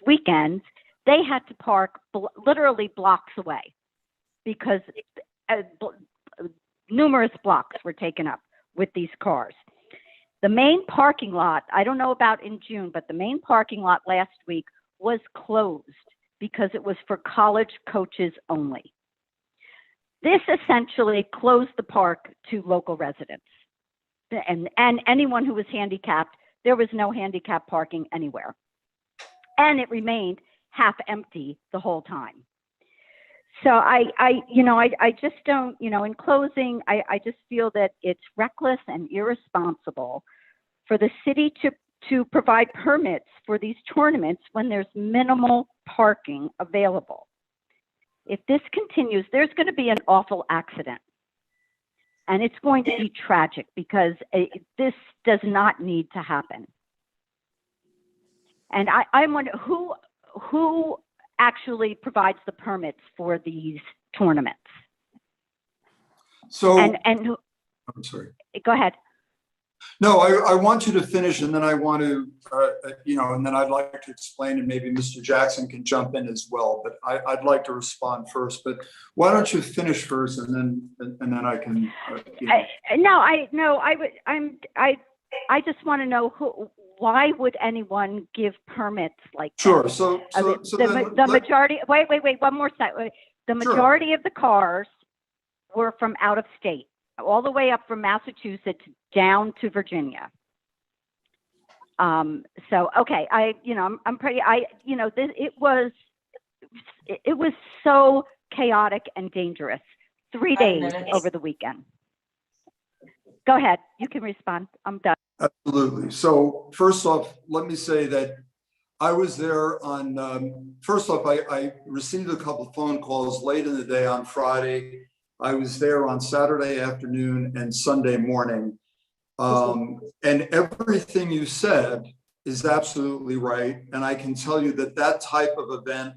weekends, they had to park literally blocks away because numerous blocks were taken up with these cars. The main parking lot, I don't know about in June, but the main parking lot last week was closed because it was for college coaches only. This essentially closed the park to local residents and anyone who was handicapped. There was no handicap parking anywhere. And it remained half empty the whole time. So I just don't, in closing, I just feel that it's reckless and irresponsible for the city to provide permits for these tournaments when there's minimal parking available. If this continues, there's going to be an awful accident. And it's going to be tragic because this does not need to happen. And I wonder who actually provides the permits for these tournaments. So, and I'm sorry. Go ahead. No, I want you to finish, and then I want to, and then I'd like to explain, and maybe Mr. Jackson can jump in as well. But I'd like to respond first. But why don't you finish first, and then I can. I just want to know why would anyone give permits like that? Sure. So the majority. Wait. One more second. The majority of the cars were from out of state, all the way up from Massachusetts down to Virginia. So okay, I'm pretty. It was so chaotic and dangerous. 3 days over the weekend. Go ahead. You can respond. I'm done. Absolutely. So first off, let me say that I was there on, first off, I received a couple of phone calls late in the day on Friday. I was there on Saturday afternoon and Sunday morning. And everything you said is absolutely right. And I can tell you that that type of event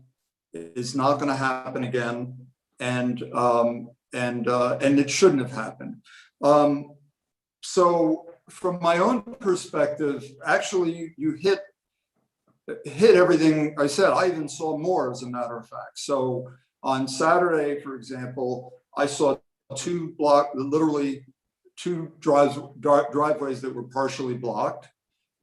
is not going to happen again. And it shouldn't have happened. So from my own perspective, actually, you hit everything I said. I even saw more, as a matter of fact. So on Saturday, for example, I saw literally two driveways that were partially blocked.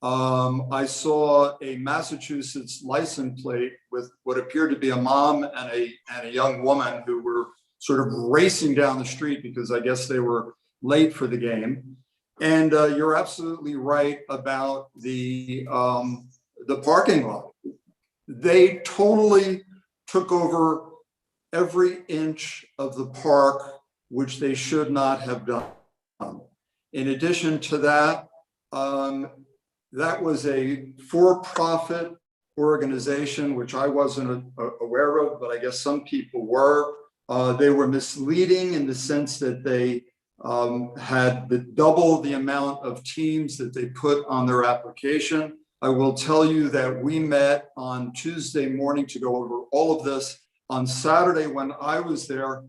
I saw a Massachusetts license plate with what appeared to be a mom and a young woman who were sort of racing down the street because I guess they were late for the game. And you're absolutely right about the parking lot. They totally took over every inch of the park, which they should not have done. In addition to that, that was a for-profit organization, which I wasn't aware of, but I guess some people were. They were misleading in the sense that they had double the amount of teams that they put on their application. I will tell you that we met on Tuesday morning to go over all of this. On Saturday, when I was there,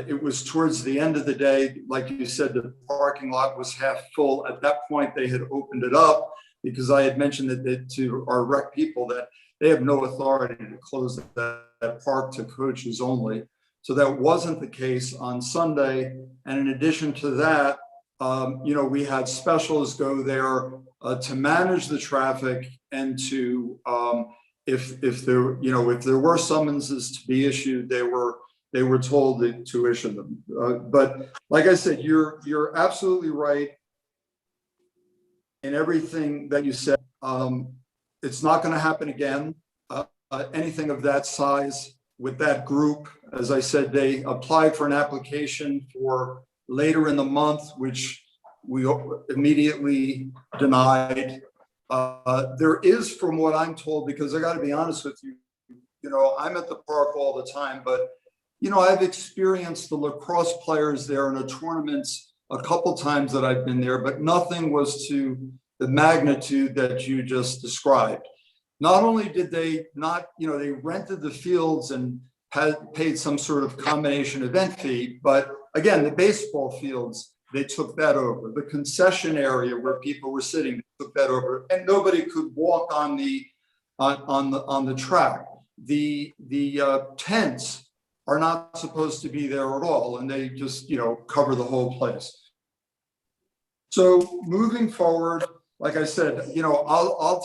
it was towards the end of the day. Like you said, the parking lot was half full. At that point, they had opened it up because I had mentioned that to our rec people that they have no authority to close that park to coaches only. So that wasn't the case on Sunday. And in addition to that, we had specialists go there to manage the traffic and to, if there were summonses to be issued, they were told to issue them. But like I said, you're absolutely right. in everything that you said. It's not going to happen again. Anything of that size with that group, as I said, they applied for an application for later in the month, which we immediately denied. There is, from what I'm told, because I got to be honest with you, I'm at the park all the time, but I've experienced the lacrosse players there in a tournaments a couple times that I've been there, but nothing was to the magnitude that you just described. Not only did they not, they rented the fields and paid some sort of combination event fee, but again, the baseball fields, they took that over. The concession area where people were sitting, they took that over, and nobody could walk on the track. The tents are not supposed to be there at all, and they just cover the whole place. So moving forward, like I said, I'll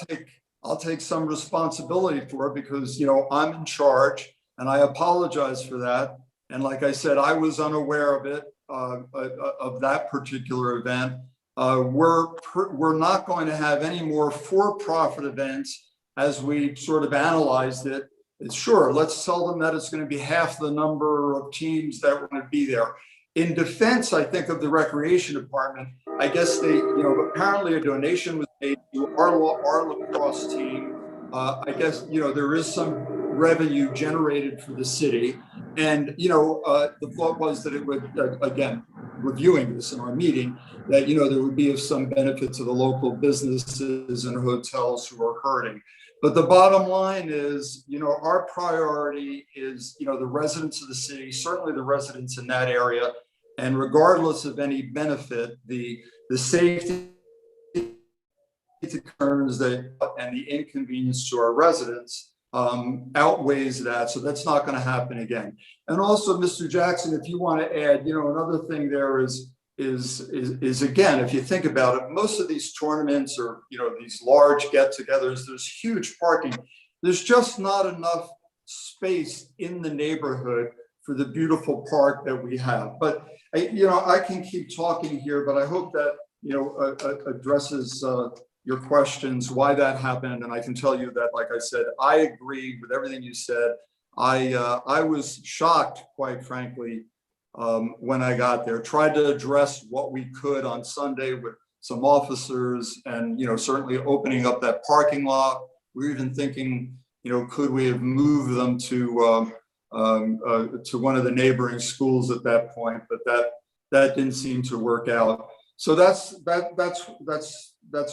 take some responsibility for it because I'm in charge, and I apologize for that. And like I said, I was unaware of it, of that particular event. We're not going to have any more for-profit events as we sort of analyzed it. It's sure, let's tell them that it's going to be half the number of teams that were going to be there. In defense, I think, of the recreation department, I guess they, apparently a donation was made to our lacrosse team. I guess, there is some revenue generated for the city. And, the thought was that it would, again, reviewing this in our meeting, that, there would be of some benefit to the local businesses and hotels who are hurting. But the bottom line is, our priority is, the residents of the city, certainly the residents in that area, and regardless of any benefit, the safety concerns and the inconvenience to our residents outweighs that. So that's not going to happen again. And also, Mr. Jackson, if you want to add, another thing there is again, if you think about it, most of these tournaments or, these large get-togethers, there's huge parking. There's just not enough space in the neighborhood for the beautiful park that we have. But, I can keep talking here, but I hope that, addresses your questions, why that happened. And I can tell you that, like I said, I agree with everything you said. I was shocked, quite frankly, when I got there. Tried to address what we could on Sunday with some officers and, certainly opening up that parking lot. We were even thinking, could we have moved them to one of the neighboring schools at that point, but that didn't seem to work out. So that's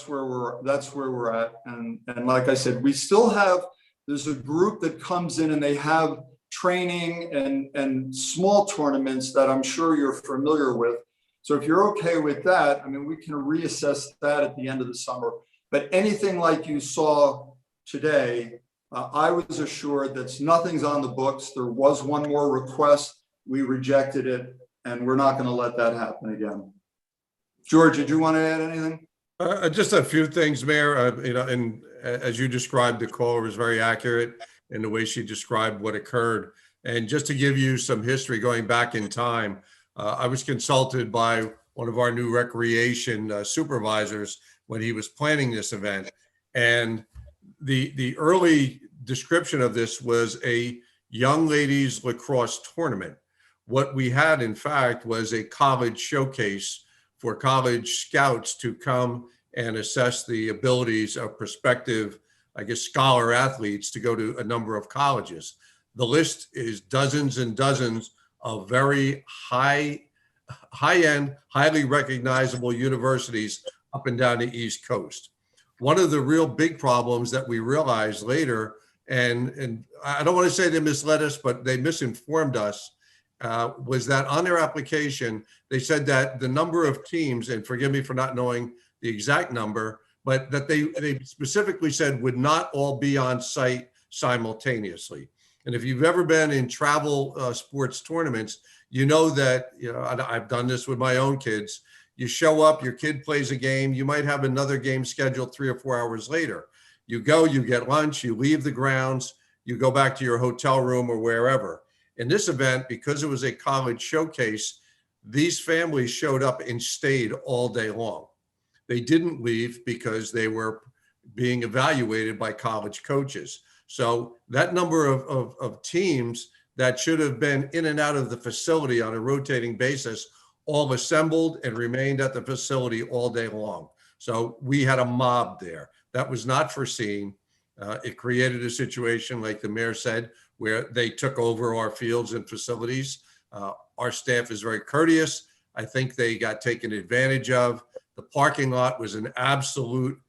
where we're at. And like I said, we still have, there's a group that comes in and they have training and small tournaments that I'm sure you're familiar with. So if you're okay with that, we can reassess that at the end of the summer. But anything like you saw today, I was assured that nothing's on the books. There was one more request. We rejected it, and we're not going to let that happen again. George, did you want to add anything? Just a few things, Mayor. And as you described, the caller was very accurate in the way she described what occurred. And just to give you some history going back in time, I was consulted by one of our new recreation supervisors when he was planning this event. And the early description of this was a young ladies lacrosse tournament. What we had, in fact, was a college showcase for college scouts to come and assess the abilities of prospective, scholar athletes to go to a number of colleges. The list is dozens and dozens of very high-end, highly recognizable universities up and down the East Coast. One of the real big problems that we realized later, and I don't want to say they misled us, but they misinformed us, was that on their application, they said that the number of teams, and forgive me for not knowing the exact number, but that they specifically said would not all be on site simultaneously. And if you've ever been in travel sports tournaments, you know that, I've done this with my own kids. You show up, your kid plays a game, you might have another game scheduled 3 or 4 hours later. You go, you get lunch, you leave the grounds, you go back to your hotel room or wherever. In this event, because it was a college showcase, these families showed up and stayed all day long. They didn't leave because they were being evaluated by college coaches. So that number of teams that should have been in and out of the facility on a rotating basis all assembled and remained at the facility all day long. So we had a mob there. That was not foreseen. It created a situation, like the mayor said, where they took over our fields and facilities. Our staff is very courteous. I think they got taken advantage of. The parking lot was an absolute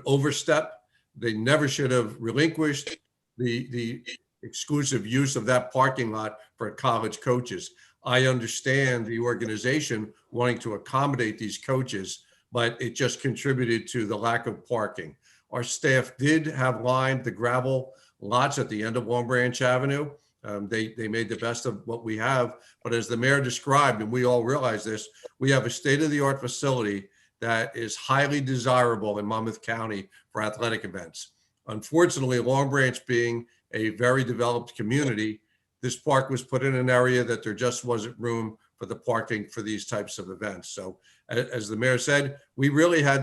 overstep. They never should have relinquished the exclusive use of that parking lot for college coaches. I understand the organization wanting to accommodate these coaches, but it just contributed to the lack of parking. Our staff did have lined the gravel lots at the end of Long Branch Avenue. They made the best of what we have. But as the mayor described, and we all realize this, we have a state-of-the-art facility that is highly desirable in Monmouth County for athletic events. Unfortunately, Long Branch being a very developed community, this park was put in an area that there just wasn't room for the parking for these types of events. So as the mayor said, we really have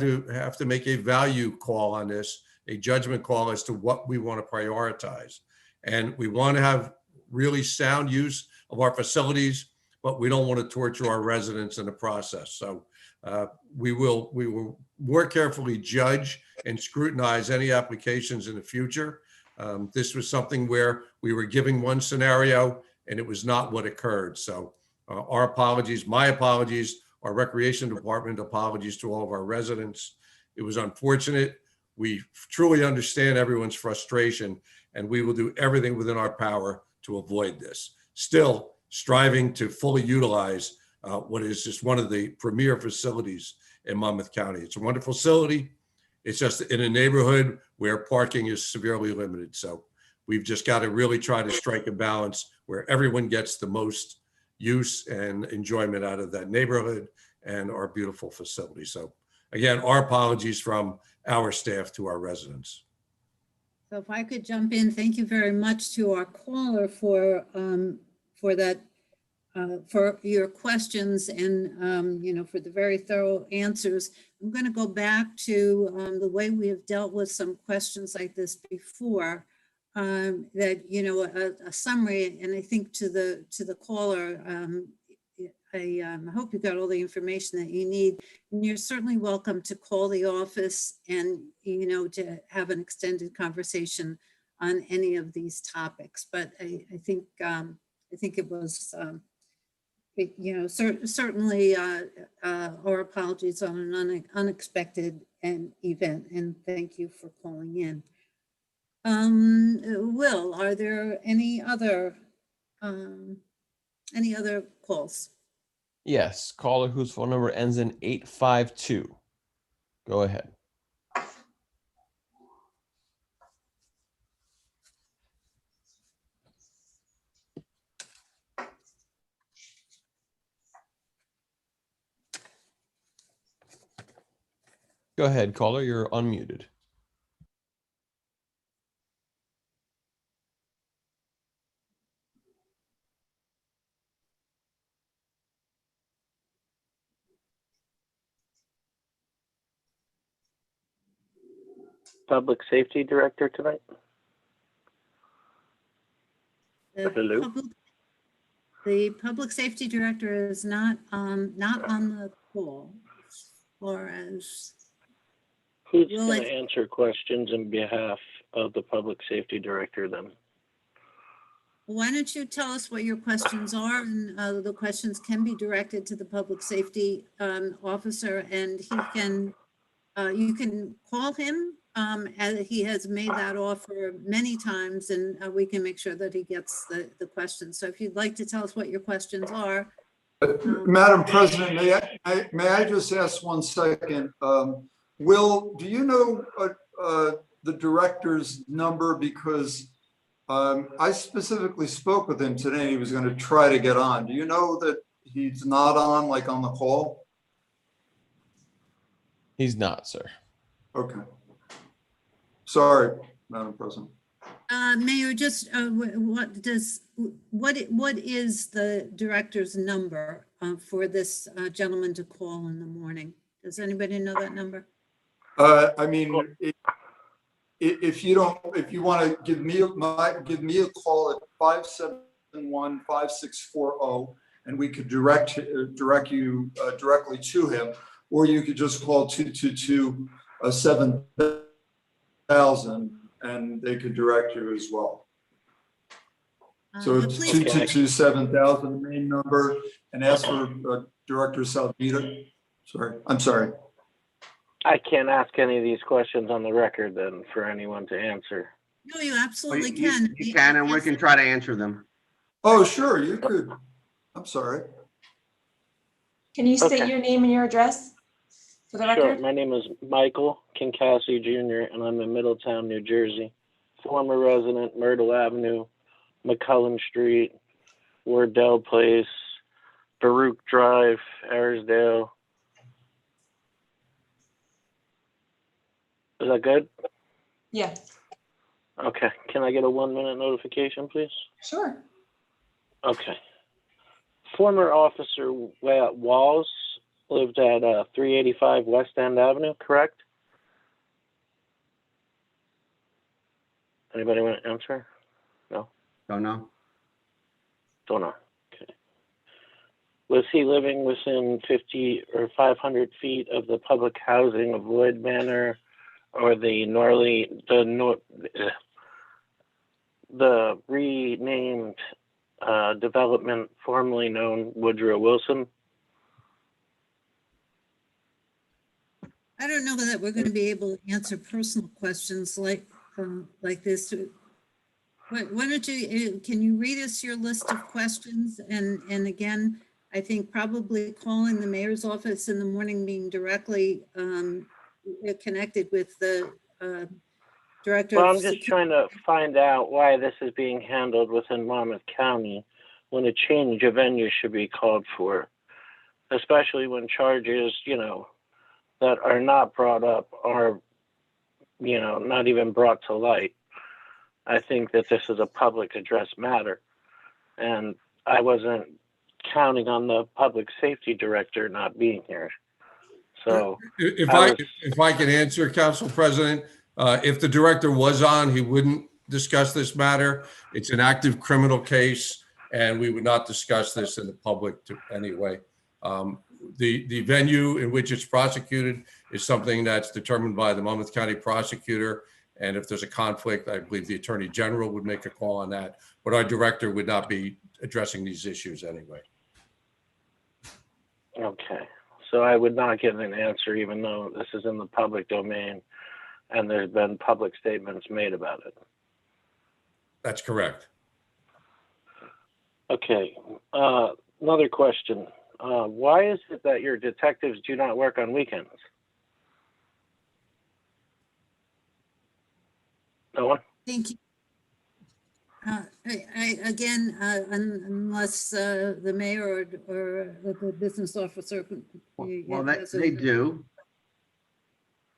to make a value call on this, a judgment call as to what we want to prioritize. And we want to have really sound use of our facilities, but we don't want to torture our residents in the process. So we will more carefully judge and scrutinize any applications in the future. This was something where we were giving one scenario and it was not what occurred. So our apologies, my apologies, our recreation department apologies to all of our residents. It was unfortunate. We truly understand everyone's frustration, and we will do everything within our power to avoid this. Still striving to fully utilize what is just one of the premier facilities in Monmouth County. It's a wonderful facility. It's just in a neighborhood where parking is severely limited. So we've just got to really try to strike a balance where everyone gets the most use and enjoyment out of that neighborhood and our beautiful facility. So again, our apologies from our staff to our residents. So if I could jump in, thank you very much to our caller for that, for your questions and, you know, for the very thorough answers. I'm going to go back to the way we have dealt with some questions like this before, that, you know, a summary, and I think to the caller, I hope you got all the information that you need. And you're certainly welcome to call the office and, you know, to have an extended conversation on any of these topics. But I think it was, you know, certainly our apologies on an unexpected event, and thank you for calling in. Will, are there any other calls? Yes, caller whose phone number ends in 852. Go ahead. Go ahead, caller, you're unmuted. Public Safety Director tonight? Hello? The Public Safety Director is not on the call, or as Who's Will going it- to answer questions on behalf of the Public Safety Director then? why don't you tell us what your questions are, and the questions can be directed to the Public Safety Officer, and he can, you can call him, as he has made that offer many times, and we can make sure that he gets the questions. So if you'd like to tell us what your questions are. Madam President, may I just ask 1 second? Will, do you know the director's number? Because I specifically spoke with him today. He was going to try to get on. Do you know that he's not on, like on the call? He's not, sir. Okay. Sorry, Madam President. Mayor, just what is the director's number? for this gentleman to call in the morning. Does anybody know that number? I mean, if you want to give me a call at 571-5640, and we could direct you directly to him, or you could just call 222-7000, and they could direct you as well. So The it's police- 222-7000, the main number, and ask for Director Salvita. Sorry, I'm sorry. I can't ask any of these questions on the record then for anyone to answer. No, you absolutely You- can. You can, and we can try to answer them. Oh, sure, you could. I'm sorry. Can you state Okay. your name and your address for the Sure. record? My name is Michael Kinkassi Jr., and I'm in Middletown, New Jersey. Former resident, Myrtle Avenue, McCullen Street, Wardell Place, Baruch Drive, Arisdale. Is that good? Yeah, Okay. Can I get a 1-minute notification, please? sure. Okay. Former officer Walls lived at 385 West End Avenue, correct? Anybody want to answer? No? Don't know. Don't know. Okay. Was he living within 50 or 500 feet of the public housing of Lloyd Manor or the renamed development formerly known Woodrow Wilson? I don't know that we're going to be able to answer personal questions like this. Why don't you, can you read us your list of questions? And again, I think probably calling the mayor's office in the morning, being directly connected with the director. Well, of I'm just Secu- trying to find out why this is being handled within Monmouth County when a change of venue should be called for, especially when charges, that are not brought up are, not even brought to light. I think that this is a public address matter, and I wasn't counting on the public safety director not being here. So If I I can answer, Council President, if the director was on, he wouldn't discuss this matter. It's an active criminal case, and we would not discuss this in the public anyway. The venue in which it's prosecuted is something that's determined by the Monmouth County prosecutor. And if there's a conflict, I believe the Attorney General would make a call on that. But our director would not be addressing these issues anyway. Okay, so I would not get an answer even though this is in the public domain and there's been public statements made about it. That's correct. Okay, another question. Why is it that your detectives do not work on weekends? No one? Thank you. Unless the mayor or the business officer. Well, they do.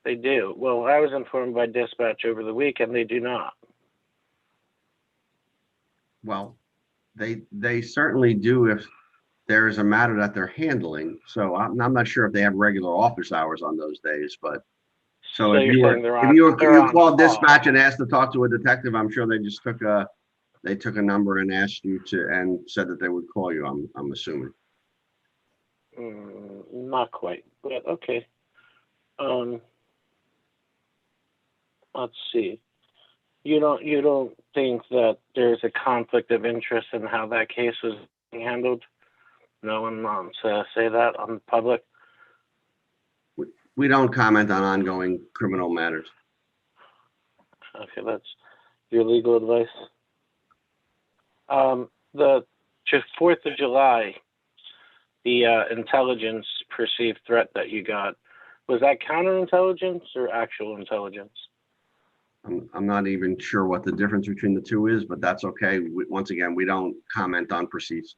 They do. Well, I was informed by dispatch over the weekend they do not. Well, they certainly do if there is a matter that they're handling. So I'm not sure if they have regular office hours on those days, but so if you're you saying were, they're if you on called call. dispatch and asked to talk to a detective, I'm sure they just took a number and asked you to, and said that they would call you. I'm assuming. Not quite, but okay. Let's see. You don't think that there's a conflict of interest in how that case was being handled? No one wants to say that on public. We don't comment on ongoing criminal matters. Okay, that's your legal advice. The 4th of July, the intelligence perceived threat that you got, was that counterintelligence or actual intelligence? I'm not even sure what the difference between the two is, but that's okay. Once again, we don't comment on police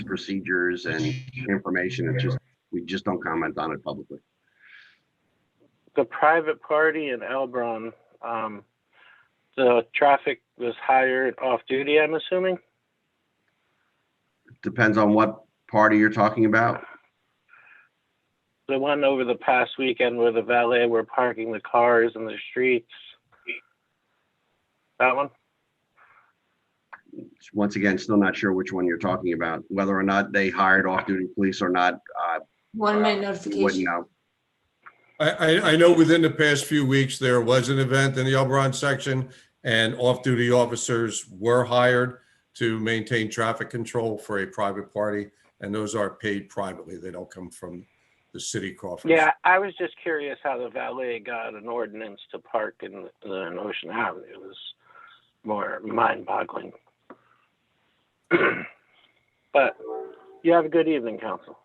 procedures and information. We just don't comment on it publicly. The private party in Elbron, the traffic was hired off duty, I'm assuming? Depends on what party you're talking about? The one over the past weekend where the valet were parking the cars in the streets. That one? Once again, still not sure which one you're talking about, whether or not they hired off-duty police or not. 1 minute Wouldn't notification. know. I know within the past few weeks, there was an event in the Elberon section and off-duty officers were hired to maintain traffic control for a private party. And those are paid privately. They don't come from the city coffers. Yeah, I was just curious how the valet got an ordinance to park in Ocean Avenue. It was more mind-boggling. But you have a good evening, Council.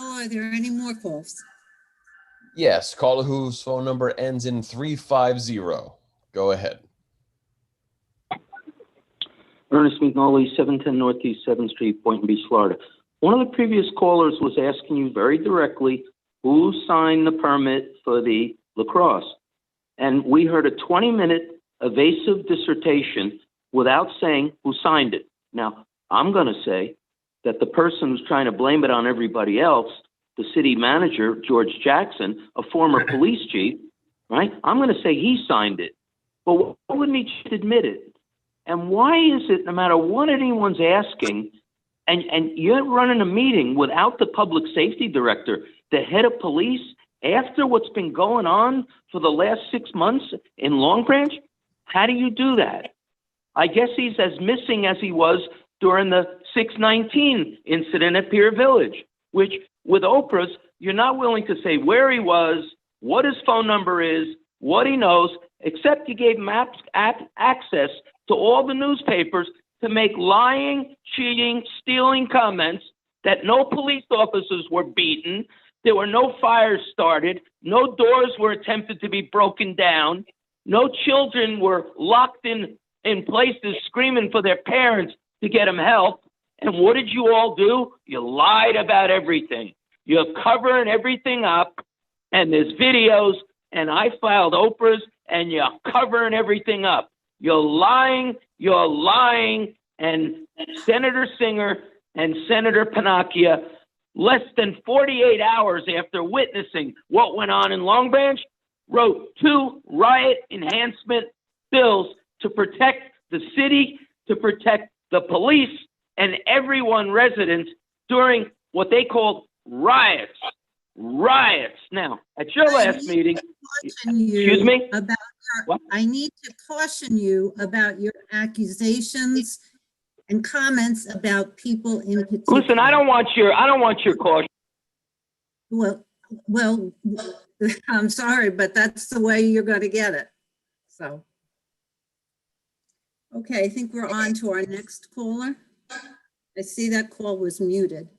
Oh, are there any more calls? Yes, caller whose phone number ends in 350. Go ahead. Ernest McNally, 710 Northeast 7th Street, Boynton Beach, Florida. One of the previous callers was asking you very directly who signed the permit for the lacrosse. And we heard a 20-minute evasive dissertation without saying who signed it. Now, I'm going to say that the person who's trying to blame it on everybody else, the city manager, George Jackson, a former police chief, right? I'm going to say he signed it. But why wouldn't he just admit it? And why is it, no matter what anyone's asking, and you're running a meeting without the public safety director, the head of police, after what's been going on for the last 6 months in Long Branch? How do you do that? I guess he's as missing as he was during the 619 incident at Pier Village, which with Oprah's, you're not willing to say where he was, what his phone number is, what he knows, except you gave him access to all the newspapers to make lying, cheating, stealing comments that no police officers were beaten, there were no fires started, no doors were attempted to be broken down, no children were locked in places screaming for their parents to get them help. And what did you all do? You lied about everything. You're covering everything up, and there's videos, and I filed Oprah's, and you're covering everything up. You're lying, and Senator Singer and Senator Panacchia, less than 48 hours after witnessing what went on in Long Branch, wrote 2 riot enhancement bills to protect the city, to protect the police, and everyone residents during what they called riots. Now, at your last meeting, excuse me? I need to caution you about your accusations and comments about people in particular. Listen, I don't want your caution. Well, I'm sorry, but that's the way you're going to get it. So, okay, I think we're on to our next caller. I see that call was muted.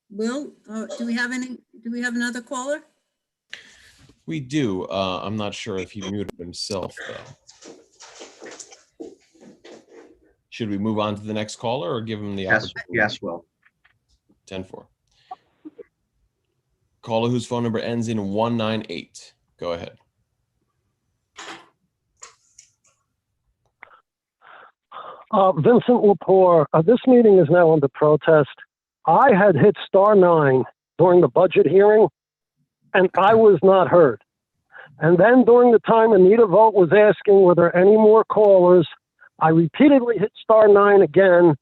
Will, do we have another caller? We do. I'm not sure if he muted himself, though. Should we move on to the next caller or give him the opportunity? Yes, Will. 10-4. Caller whose phone number ends in 198. Go ahead. Vincent Lepore, this meeting is now under protest. I had hit *9 during the budget hearing, and I was not heard. And then during the time Anita Vogt was asking were there any more callers, I repeatedly hit *9 again,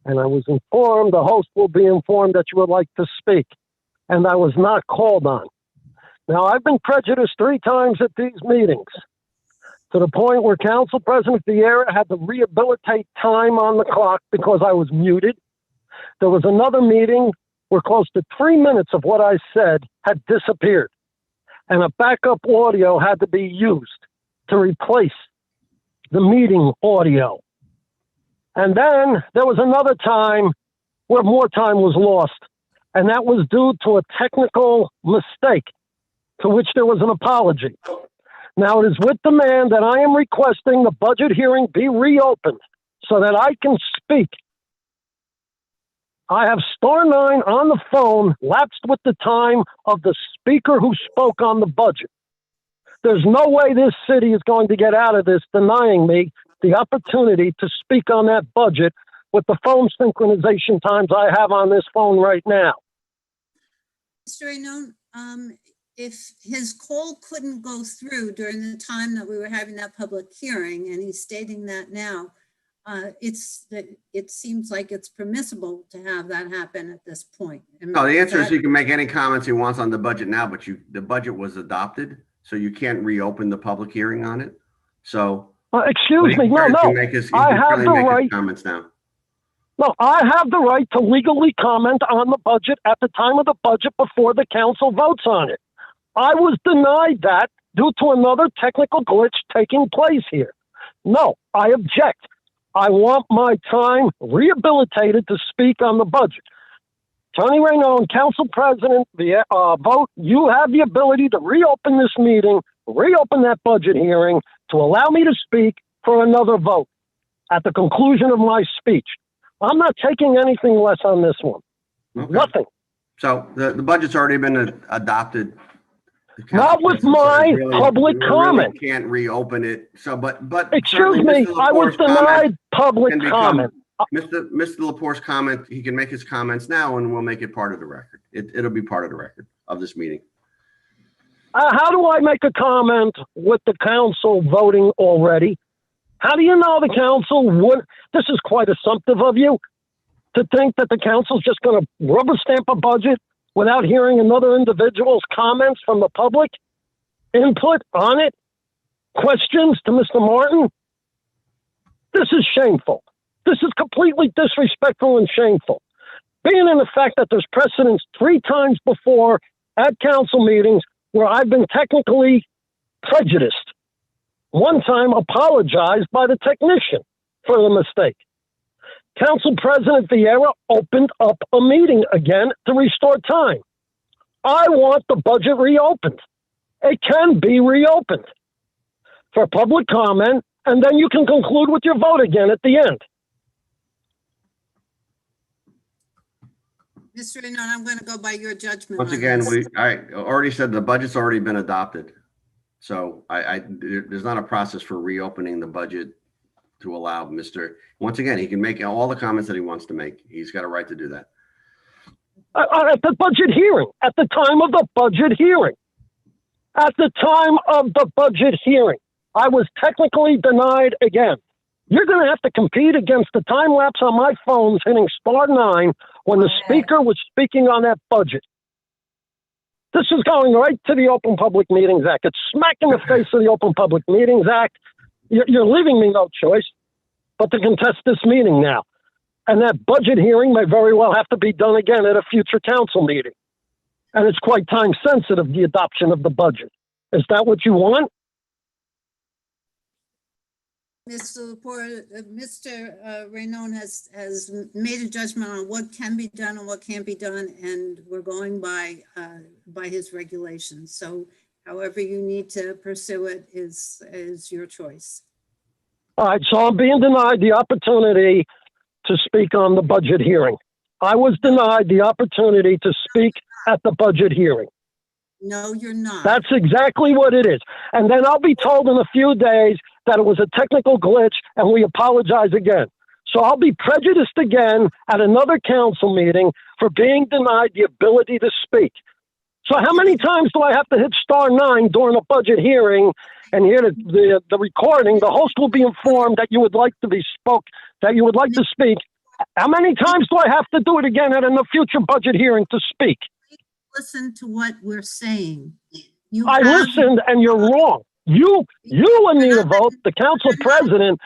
and I was informed, the host will be informed that you would like to speak. And I was not called on. Now, I've been prejudiced 3 times at these meetings, to the point where Council President Vieira had to rehabilitate time on the clock because I was muted. There was another meeting where close to 3 minutes of what I said had disappeared, and a backup audio had to be used to replace the meeting audio. And then there was another time where more time was lost, and that was due to a technical mistake to which there was an apology. Now, it is with demand that I am requesting the budget hearing be reopened so that I can speak. I have *9 on the phone lapsed with the time of the speaker who spoke on the budget. There's no way this city is going to get out of this denying me the opportunity to speak on that budget with the phone synchronization times I have on this phone right now. Mr. Raynon, if his call couldn't go through during the time that we were having that public hearing, and he's stating that now, it seems like it's permissible to have that happen at this point. No, the answer is he can make any comments he wants on the budget now, but the budget was adopted, so you can't reopen the public hearing on it. So excuse me, no. I have the right. Comments now. No, I have the right to legally comment on the budget at the time of the budget before the council votes on it. I was denied that due to another technical glitch taking place here. No, I object. I want my time rehabilitated to speak on the budget. Tony Raynon, council president, the vote, you have the ability to reopen this meeting, reopen that budget hearing to allow me to speak for another vote at the conclusion of my speech. I'm not taking anything less on this one. Okay. Nothing. So the budget's already been adopted. Not with my public comment. Really can't reopen it. So, but excuse me, I was denied public comment. Mr. Lepore's comment, he can make his comments now, and we'll make it part of the record. It'll be part of the record of this meeting. How do I make a comment with the council voting already? How do you know the council would? This is quite assumptive of you to think that the council's just going to rubber stamp a budget without hearing another individual's comments from the public, input on it, questions to Mr. Martin. This is shameful. This is completely disrespectful and shameful. Being in the fact that there's precedents 3 times before at council meetings where I've been technically prejudiced. One time apologized by the technician for the mistake. Council President Vieira opened up a meeting again to restore time. I want the budget reopened. It can be reopened for public comment, and then you can conclude with your vote again at the end. Mr. Raynon, I'm going to go by your judgment. Once again, I already said the budget's already been adopted. So there's not a process for reopening the budget to allow once again, he can make all the comments that he wants to make. He's got a right to do that. At the budget hearing, at the time of the budget hearing, I was technically denied again. You're going to have to compete against the time lapse on my phones hitting *9 when the speaker was speaking on that budget. This is going right to the Open Public Meetings Act. It's smack in the face of the Open Public Meetings Act. You're leaving me no choice but to contest this meeting now. And that budget hearing may very well have to be done again at a future council meeting. And it's quite time sensitive, the adoption of the budget. Is that what you want? Mr. Lepore, Mr. Raynon has made a judgment on what can be done and what can't be done, and we're going by his regulations. So however you need to pursue it is your choice. All right, so I'm being denied the opportunity to speak on the budget hearing. I was denied the opportunity to speak at the budget hearing. No, you're not. That's exactly what it is. And then I'll be told in a few days that it was a technical glitch and we apologize again. So I'll be prejudiced again at another council meeting for being denied the ability to speak. So how many times do I have to hit *9 during a budget hearing and hear the recording? The host will be informed that you would like to speak. How many times do I have to do it again at a future budget hearing to speak? Listen to what we're saying. I listened, and you're wrong. You, Anita Vogt, the council president,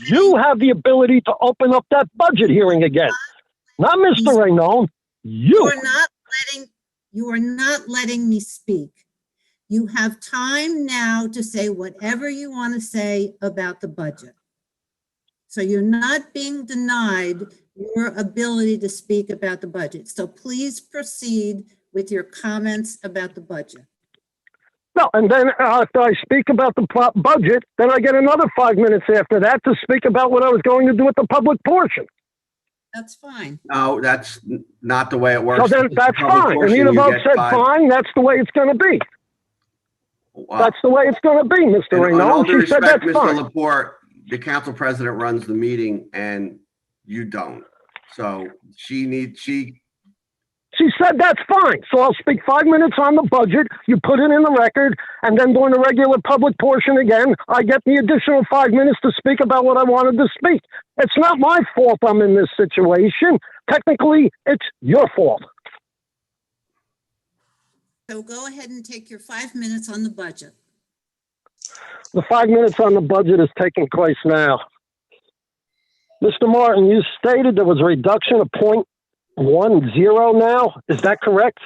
you have the ability to open up that budget hearing again. Not Mr. Raynon. You are not letting me speak. You have time now to say whatever you want to say about the budget. So you're not being denied your ability to speak about the budget. So please proceed with your comments about the budget. No, and then after I speak about the budget, then I get another 5 minutes after that to speak about what I was going to do with the public portion. That's fine. No, that's not the way it works. So then that's fine. Anita Vogt said fine, that's the way it's going to be. That's the way it's going to be, Mr. In all Reno. due She said respect, that's Mr. fine. Lepore, the council president runs the meeting and you don't. So She said that's fine. So I'll speak 5 minutes on the budget. You put it in the record, and then during the regular public portion again, I get the additional 5 minutes to speak about what I wanted to speak. It's not my fault I'm in this situation. Technically, it's your fault. So go ahead and take your 5 minutes on the budget. The 5 minutes on the budget is taking place now. Mr. Martin, you stated there was a reduction of 0.10 now. Is that correct?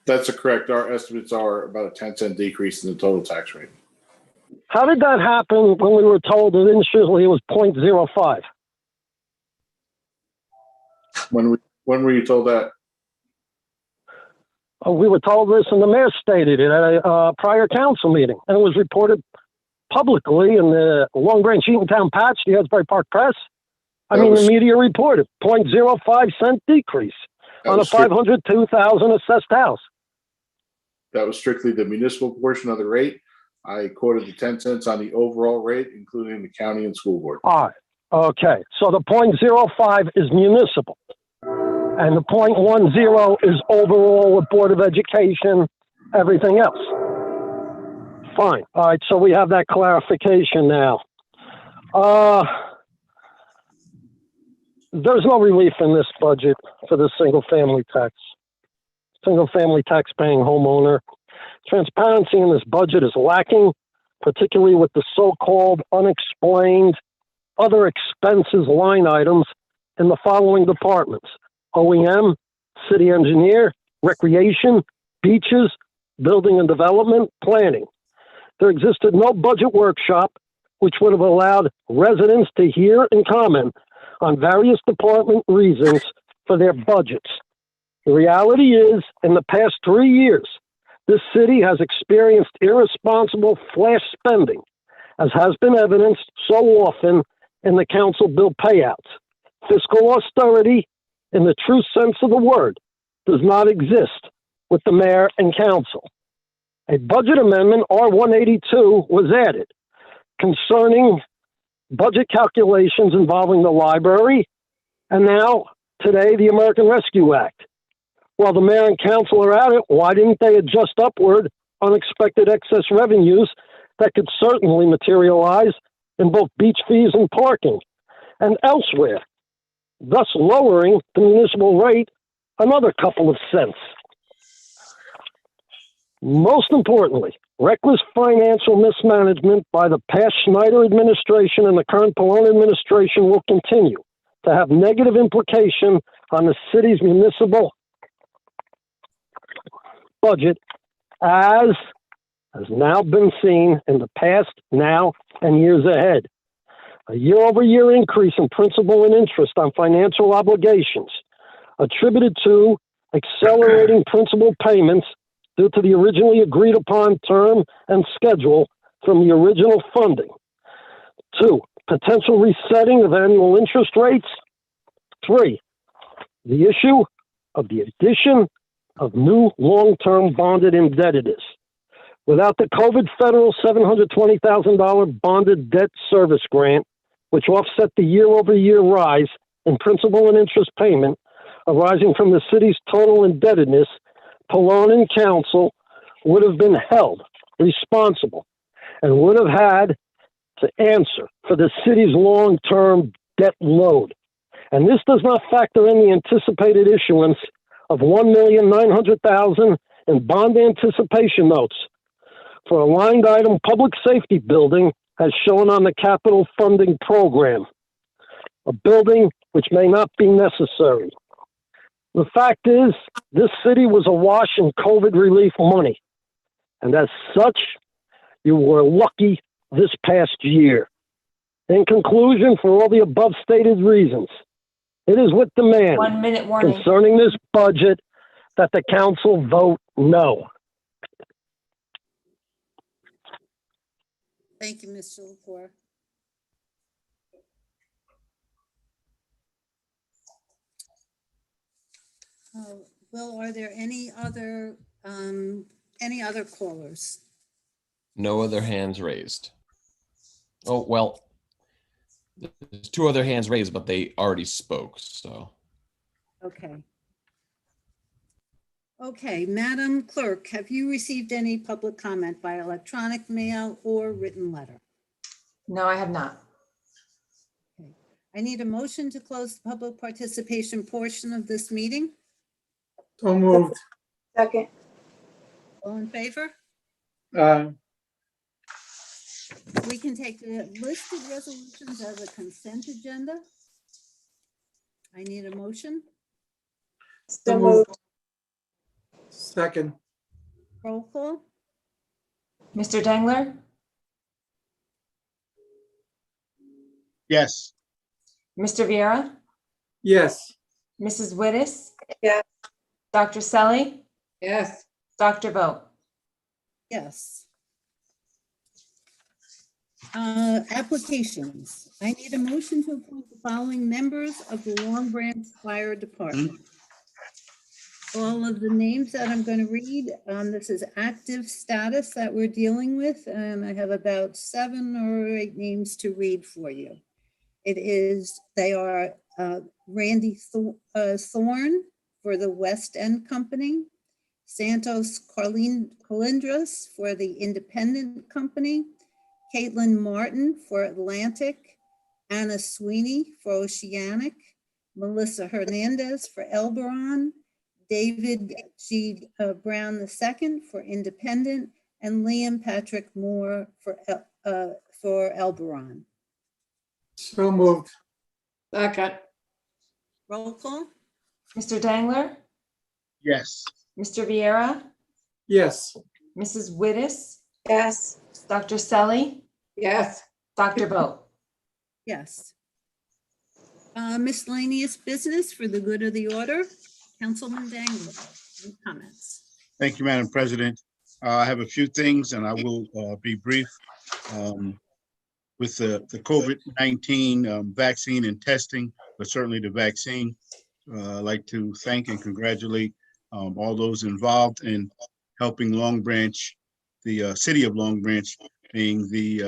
That's correct. Our estimates are about a 10-cent decrease in the total tax rate. How did that happen when we were told that initially it was 0.05? When were you told that? We were told this, and the mayor stated it at a prior council meeting, and it was reported publicly in the Long Branch Eatontown Patch, the Asbury Park Press. The media reported 0.05 cent decrease on a 502,000 assessed house. That was strictly the municipal portion of the rate. I quoted the 10 cents on the overall rate, including the county and school board. All right. Okay. So the 0.05 is municipal, and the 0.10 is overall with Board of Education, everything else. Fine. All right. So we have that clarification now. There's no relief in this budget for the single-family tax paying homeowner. Transparency in this budget is lacking, particularly with the so-called unexplained other expenses line items in the following departments: OEM, city engineer, recreation, beaches, building and development, planning. There existed no budget workshop which would have allowed residents to hear and comment on various department reasons for their budgets. The reality is, in the past 3 years, this city has experienced irresponsible flash spending, as has been evidenced so often in the council bill payouts. Fiscal austerity, in the true sense of the word, does not exist with the mayor and council. A budget amendment, R-182, was added concerning budget calculations involving the library, and now, today, the American Rescue Act. While the mayor and council are at it, why didn't they adjust upward unexpected excess revenues that could certainly materialize in both beach fees and parking and elsewhere, thus lowering the municipal rate another couple of cents? Most importantly, reckless financial mismanagement by the past Schneider administration and the current Pallone administration will continue to have negative implication on the city's municipal budget, as has now been seen in the past, now, and years ahead. A year-over-year increase in principal and interest on financial obligations attributed to accelerating principal payments due to the originally agreed upon term and schedule from the original funding. 2, potential resetting of annual interest rates. 3, the issue of the addition of new long-term bonded indebtedness. Without the COVID federal $720,000 bonded debt service grant, which offset the year-over-year rise in principal and interest payment arising from the city's total indebtedness, Pallone and council would have been held responsible and would have had to answer for the city's long-term debt load. And this does not factor in the anticipated issuance of $1,900,000 in bond anticipation notes for a lined item public safety building as shown on the capital funding program, a building which may not be necessary. The fact is, this city was awash in COVID relief money, and as such, you were lucky this past year. In conclusion, for all the above stated reasons, it is with demand 1 minute warning. concerning this budget that the council vote no. Thank you, Mr. Lepore. Will, are there any other Any other callers? No other hands raised. Oh, well, there's two other hands raised, but they already spoke, so. Okay. Okay, Madam Clerk, have you received any public comment by electronic mail or written letter? No, I have not. I need a motion to close the public participation portion of this meeting. So moved. Second. All in favor? Aye. We can take the listed resolutions as a consent agenda. I need a motion. So moved. Second. Roll call. Mr. Dangler, Yes. Mr. Vieira, Yes. Mrs. Wittes. Yes. Dr. Selly, Yes. Dr. Vogt. Yes. Applications. I need a motion to appoint the following members of the Long Branch Fire Department. All of the names that I'm going to read, this is active status that we're dealing with, and I have about 7 or 8 names to read for you. They are Randy Thorne for the West End Company, Santos Colindras for the Independent Company, Caitlin Martin for Atlantic, Anna Sweeney for Oceanic, Melissa Hernandez for Elberon, David G. Brown II for Independent, and Liam Patrick Moore for Elberon. So moved. Second. Roll call. Mr. Dangler, Yes. Mr. Vieira, Yes. Mrs. Wittes, Yes. Dr. Selly, Yes. Dr. Vogt. Yes. Miscellaneous business for the good of the order. Councilman Dangler, any comments? Thank you, Madam President. I have a few things and I will be brief. With the COVID-19 vaccine and testing, but certainly the vaccine, I'd like to thank and congratulate all those involved in helping Long Branch, the city of Long Branch being the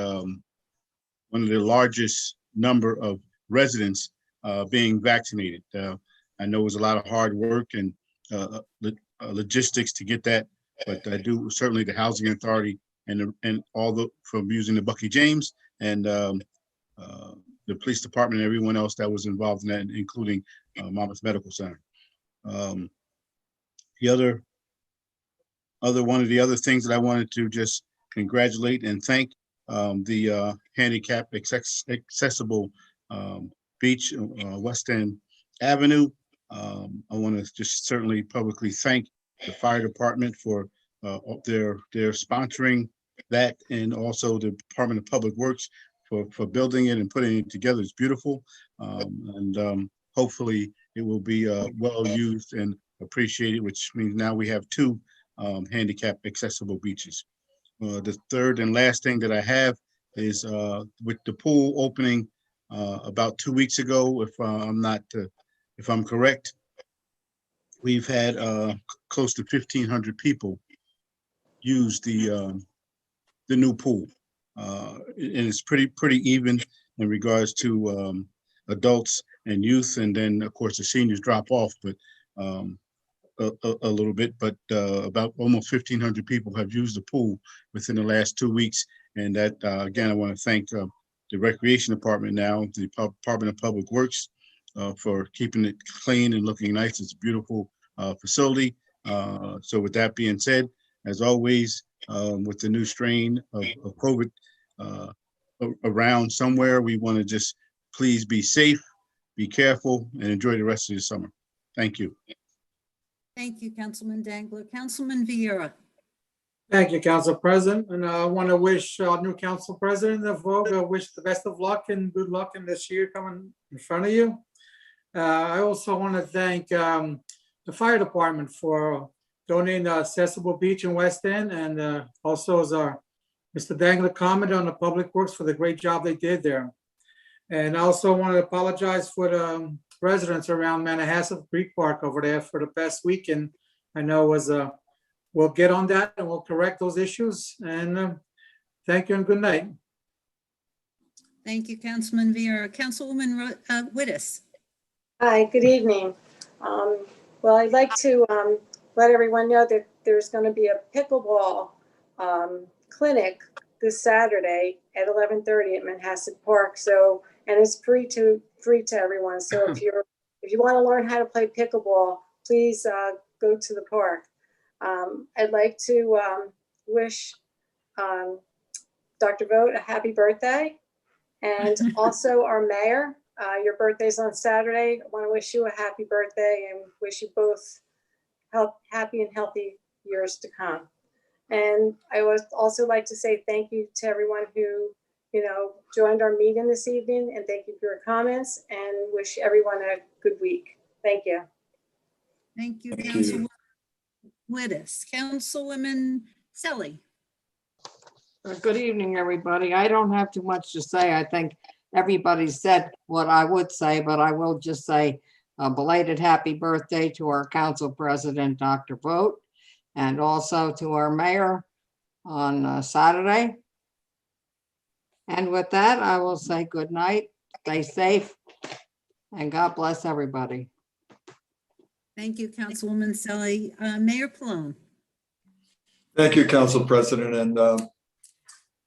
one of the largest number of residents being vaccinated. I know it was a lot of hard work and logistics to get that, but I do certainly the Housing Authority and all the from using the Bucky James and the police department and everyone else that was involved in that, including Monmouth Medical Center. The other one of the other things that I wanted to just congratulate and thank the handicap accessible beach, West End Avenue. I want to just certainly publicly thank the fire department for their sponsoring that, and also the Department of Public Works for building it and putting it together. It's beautiful, and hopefully it will be well used and appreciated, which means now we have 2 handicap accessible beaches. The third and last thing that I have is with the pool opening about 2 weeks ago, if I'm correct, we've had close to 1,500 people use the new pool, and it's pretty even in regards to adults and youth, and then of course the seniors drop off, but a little bit, but about almost 1,500 people have used the pool within the last 2 weeks, and that again I want to thank the Recreation Department, now the Department of Public Works, for keeping it clean and looking nice. It's a beautiful facility. So with that being said, as always, with the new strain of COVID around somewhere, we want to just please be safe, be careful, and enjoy the rest of the summer. Thank you. Thank you, Councilman Dangler. Councilman Vieira. Thank you, Council President. And I want to wish our new Council President of Vogue, wish the best of luck and good luck in this year coming in front of you. I also want to thank the fire department for donating the accessible beach in West End, and also as our Mr. Dangler commented on the Public Works for the great job they did there. And I also want to apologize for the residents around Manhasset Creek Park over there for the past weekend. I know it was we'll get on that and we'll correct those issues. And thank you and good night. Thank you, Councilman Vieira. Councilwoman Wittes. Hi, good evening. Well, I'd like to let everyone know that there's going to be a pickleball clinic this Saturday at 11:30 at Manhasset Park. So, and it's free to everyone. So if you want to learn how to play pickleball, please go to the park. I'd like to wish Dr. Vogt a happy birthday, and also our mayor. Your birthday's on Saturday. I want to wish you a happy birthday and wish you both happy and healthy years to come. And I would also like to say thank you to everyone who, joined our meeting this evening, and thank you for your comments, and wish everyone a good week. Thank you. Thank you, Councilwoman Wittes. Councilwoman Selly. Good evening, everybody. I don't have too much to say. I think everybody said what I would say, but I will just say a belated happy birthday to our council president, Dr. Vogt, and also to our mayor on Saturday. And with that, I will say good night, stay safe, and God bless everybody. Thank you, Councilwoman Selly. Mayor Pallone. Thank you, Council President, and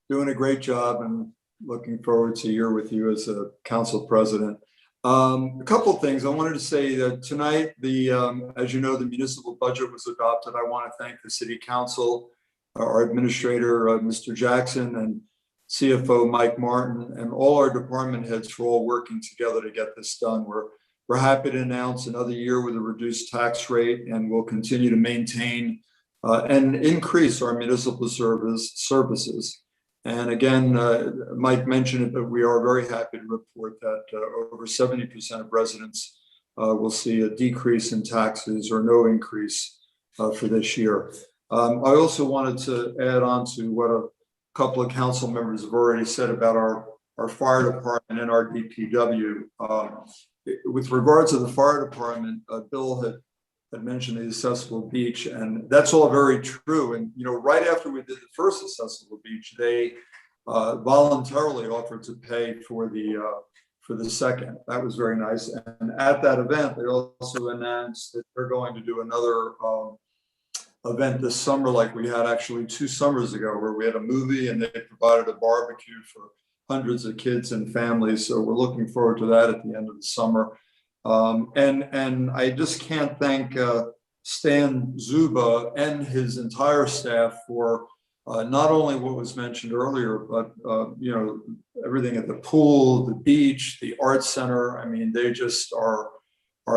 doing a great job, and looking forward to a year with you as a council president. A couple of things I wanted to say that tonight, as you know, the municipal budget was adopted. I want to thank the city council, our administrator, Mr. Jackson, and CFO Mike Martin, and all our department heads for all working together to get this done. We're happy to announce another year with a reduced tax rate, and we'll continue to maintain and increase our municipal services. And again, Mike mentioned it, but we are very happy to report that over 70% of residents will see a decrease in taxes or no increase for this year. I also wanted to add on to what a couple of council members have already said about our fire department and our DPW. With regard to the fire department, Bill had mentioned the accessible beach, and that's all very true. And right after we did the first accessible beach, they voluntarily offered to pay for the second. That was very nice. And at that event, they also announced that they're going to do another event this summer, like we had actually 2 summers ago, where we had a movie and they provided a barbecue for hundreds of kids and families. So we're looking forward to that at the end of the summer. And I just can't thank Stan Zuba and his entire staff for not only what was mentioned earlier, but everything at the pool, the beach, the art center. I mean, they just are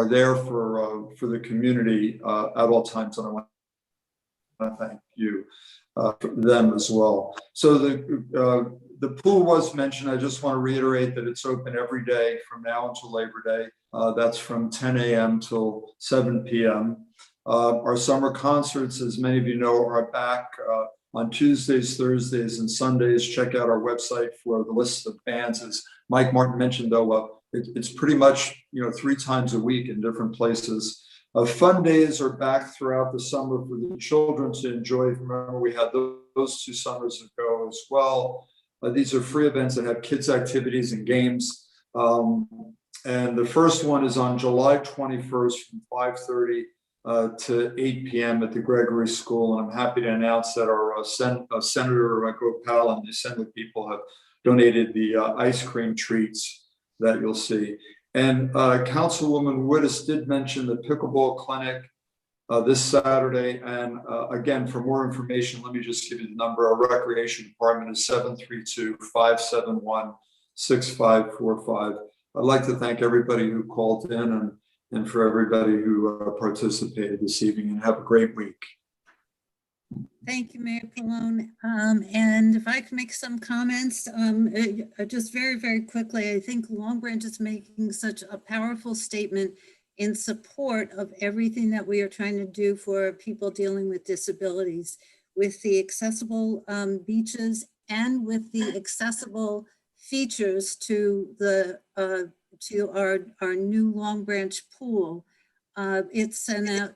there for the community at all times, and I want to thank you for them as well. So the pool was mentioned. I just want to reiterate that it's open every day from now until Labor Day. That's from 10 a.m. till 7 p.m. Our summer concerts, as many of you know, are back on Tuesdays, Thursdays, and Sundays. Check out our website for the list of bands. As Mike Martin mentioned, though, it's pretty much 3 times a week in different places. Fun days are back throughout the summer for the children to enjoy. Remember, we had those 2 summers ago as well. These are free events that have kids' activities and games. And the first one is on July 21st from 5:30 to 8 p.m. at the Gregory School. And I'm happy to announce that our Senator Gopal and the Assembly people have donated the ice cream treats that you'll see. And Councilwoman Wittes did mention the pickleball clinic this Saturday. And again, for more information, let me just give you the number. Our recreation department is 732-571-6545. I'd like to thank everybody who called in and for everybody who participated this evening, and have a great week. Thank you, Mayor Pallone. And if I can make some comments, just very, very quickly, I think Long Branch is making such a powerful statement in support of everything that we are trying to do for people dealing with disabilities, with the accessible beaches and with the accessible features to the to our new Long Branch pool. It's an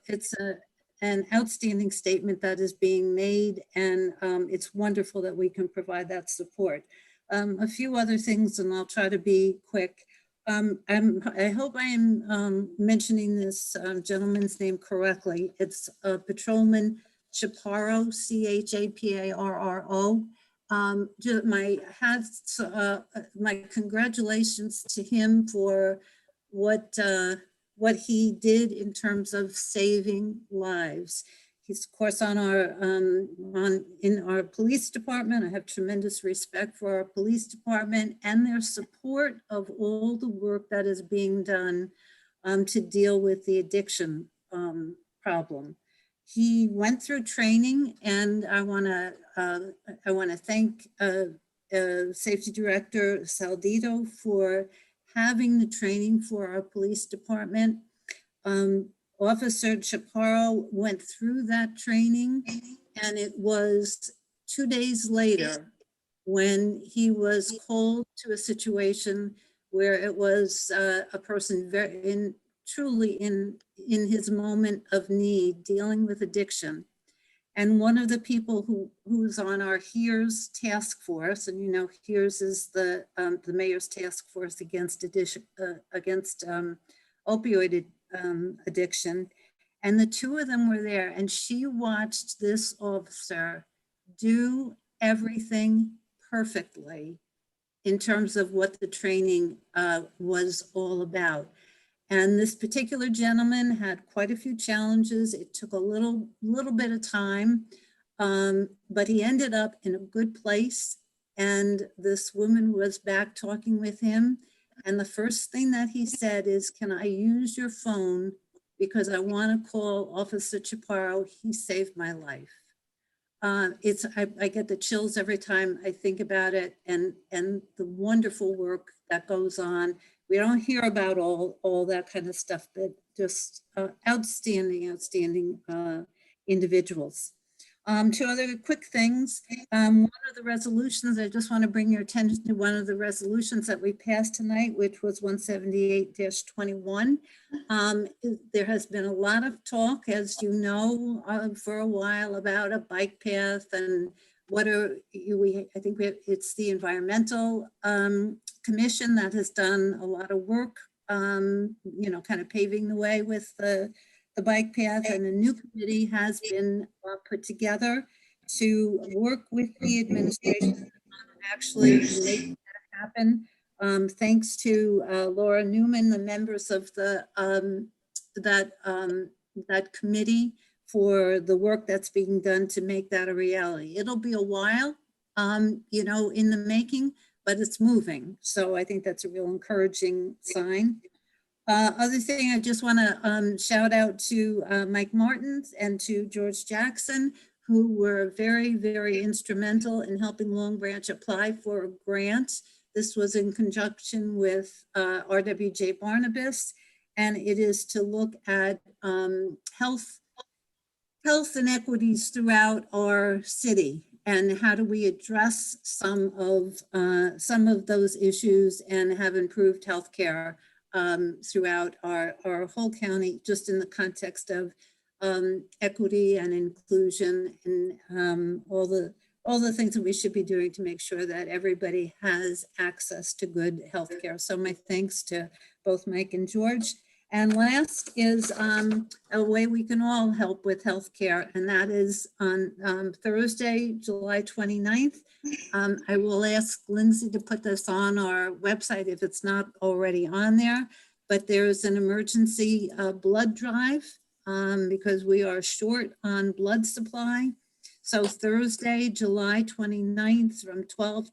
an outstanding statement that is being made, and it's wonderful that we can provide that support. A few other things, and I'll try to be quick. I hope I am mentioning this gentleman's name correctly. It's Patrolman Chaparro, Chaparro. My congratulations to him for what he did in terms of saving lives. He's of course on our in our police department. I have tremendous respect for our police department and their support of all the work that is being done to deal with the addiction problem. He went through training, and I want to thank Safety Director Saldito for having the training for our police department. Officer Chaparro went through that training, and it was 2 days later when he was called to a situation where it was a person truly in his moment of need, dealing with addiction. And one of the people who's on our HERES task force, and you know, HERES is the mayor's task force against opioid addiction. And the two of them were there, and she watched this officer do everything perfectly in terms of what the training was all about. And this particular gentleman had quite a few challenges. It took a little bit of time, but he ended up in a good place. And this woman was back talking with him. And the first thing that he said is, "Can I use your phone? Because I want to call Officer Chaparro. He saved my life." I get the chills every time I think about it, and the wonderful work that goes on. We don't hear about all that kind of stuff, but just outstanding individuals. Two other quick things. One of the resolutions, I just want to bring your attention to one of the resolutions that we passed tonight, which was 178-21. There has been a lot of talk, as you know, for a while about a bike path and I think it's the Environmental Commission that has done a lot of work, you know, kind of paving the way with the bike path, and a new committee has been put together to work with the administration to actually make that happen. Thanks to Laura Newman, the members of that committee, for the work that's being done to make that a reality. It'll be a while, you know, in the making, but it's moving. So I think that's a real encouraging sign. Other thing, I just want to shout out to Mike Martins and to George Jackson, who were very, very instrumental in helping Long Branch apply for a grant. This was in conjunction with RWJ Barnabas, and it is to look at health inequities throughout our city, and how do we address some of those issues and have improved healthcare throughout our whole county, just in the context of equity and inclusion, and all the things that we should be doing to make sure that everybody has access to good healthcare. So my thanks to both Mike and George. And last is a way we can all help with healthcare, and that is on Thursday, July 29th. I will ask Lindsay to put this on our website if it's not already on there, but there's an emergency blood drive because we are short on blood supply. So Thursday, July 29th from 12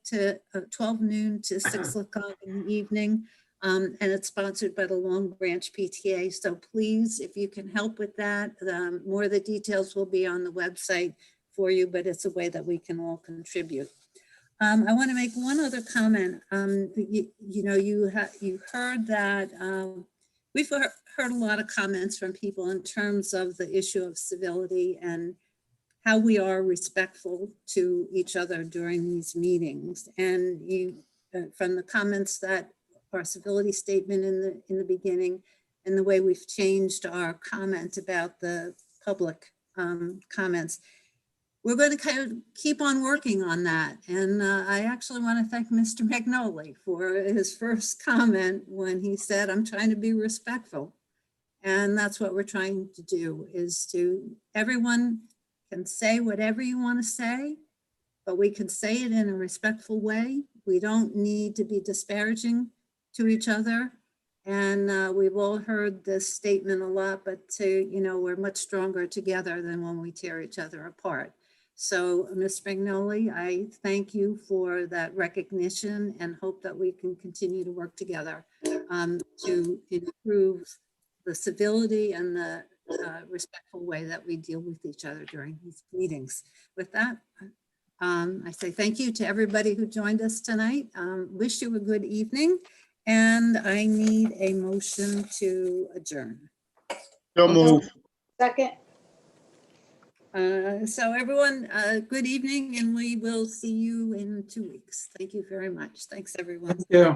noon to 6 o'clock in the evening. And it's sponsored by the Long Branch PTA. So please, if you can help with that, more of the details will be on the website for you, but it's a way that we can all contribute. I want to make one other comment. You heard that we've heard a lot of comments from people in terms of the issue of civility and how we are respectful to each other during these meetings. And from the comments that our civility statement in the beginning, and the way we've changed our comment about the public comments. We're going to kind of keep on working on that. And I actually want to thank Mr. Magnoli for his first comment when he said, I'm trying to be respectful. And that's what we're trying to do, is to, everyone can say whatever you want to say, but we can say it in a respectful way. We don't need to be disparaging to each other. And we've all heard this statement a lot, but we're much stronger together than when we tear each other apart. So, Ms. Magnoli, I thank you for that recognition and hope that we can continue to work together to improve the civility and the respectful way that we deal with each other during these meetings. With that, I say thank you to everybody who joined us tonight. Wish you a good evening, and I need a motion to adjourn. So move. Second. So everyone, good evening, and we will see you in 2 weeks. Thank you very much. Thanks, everyone. Yeah.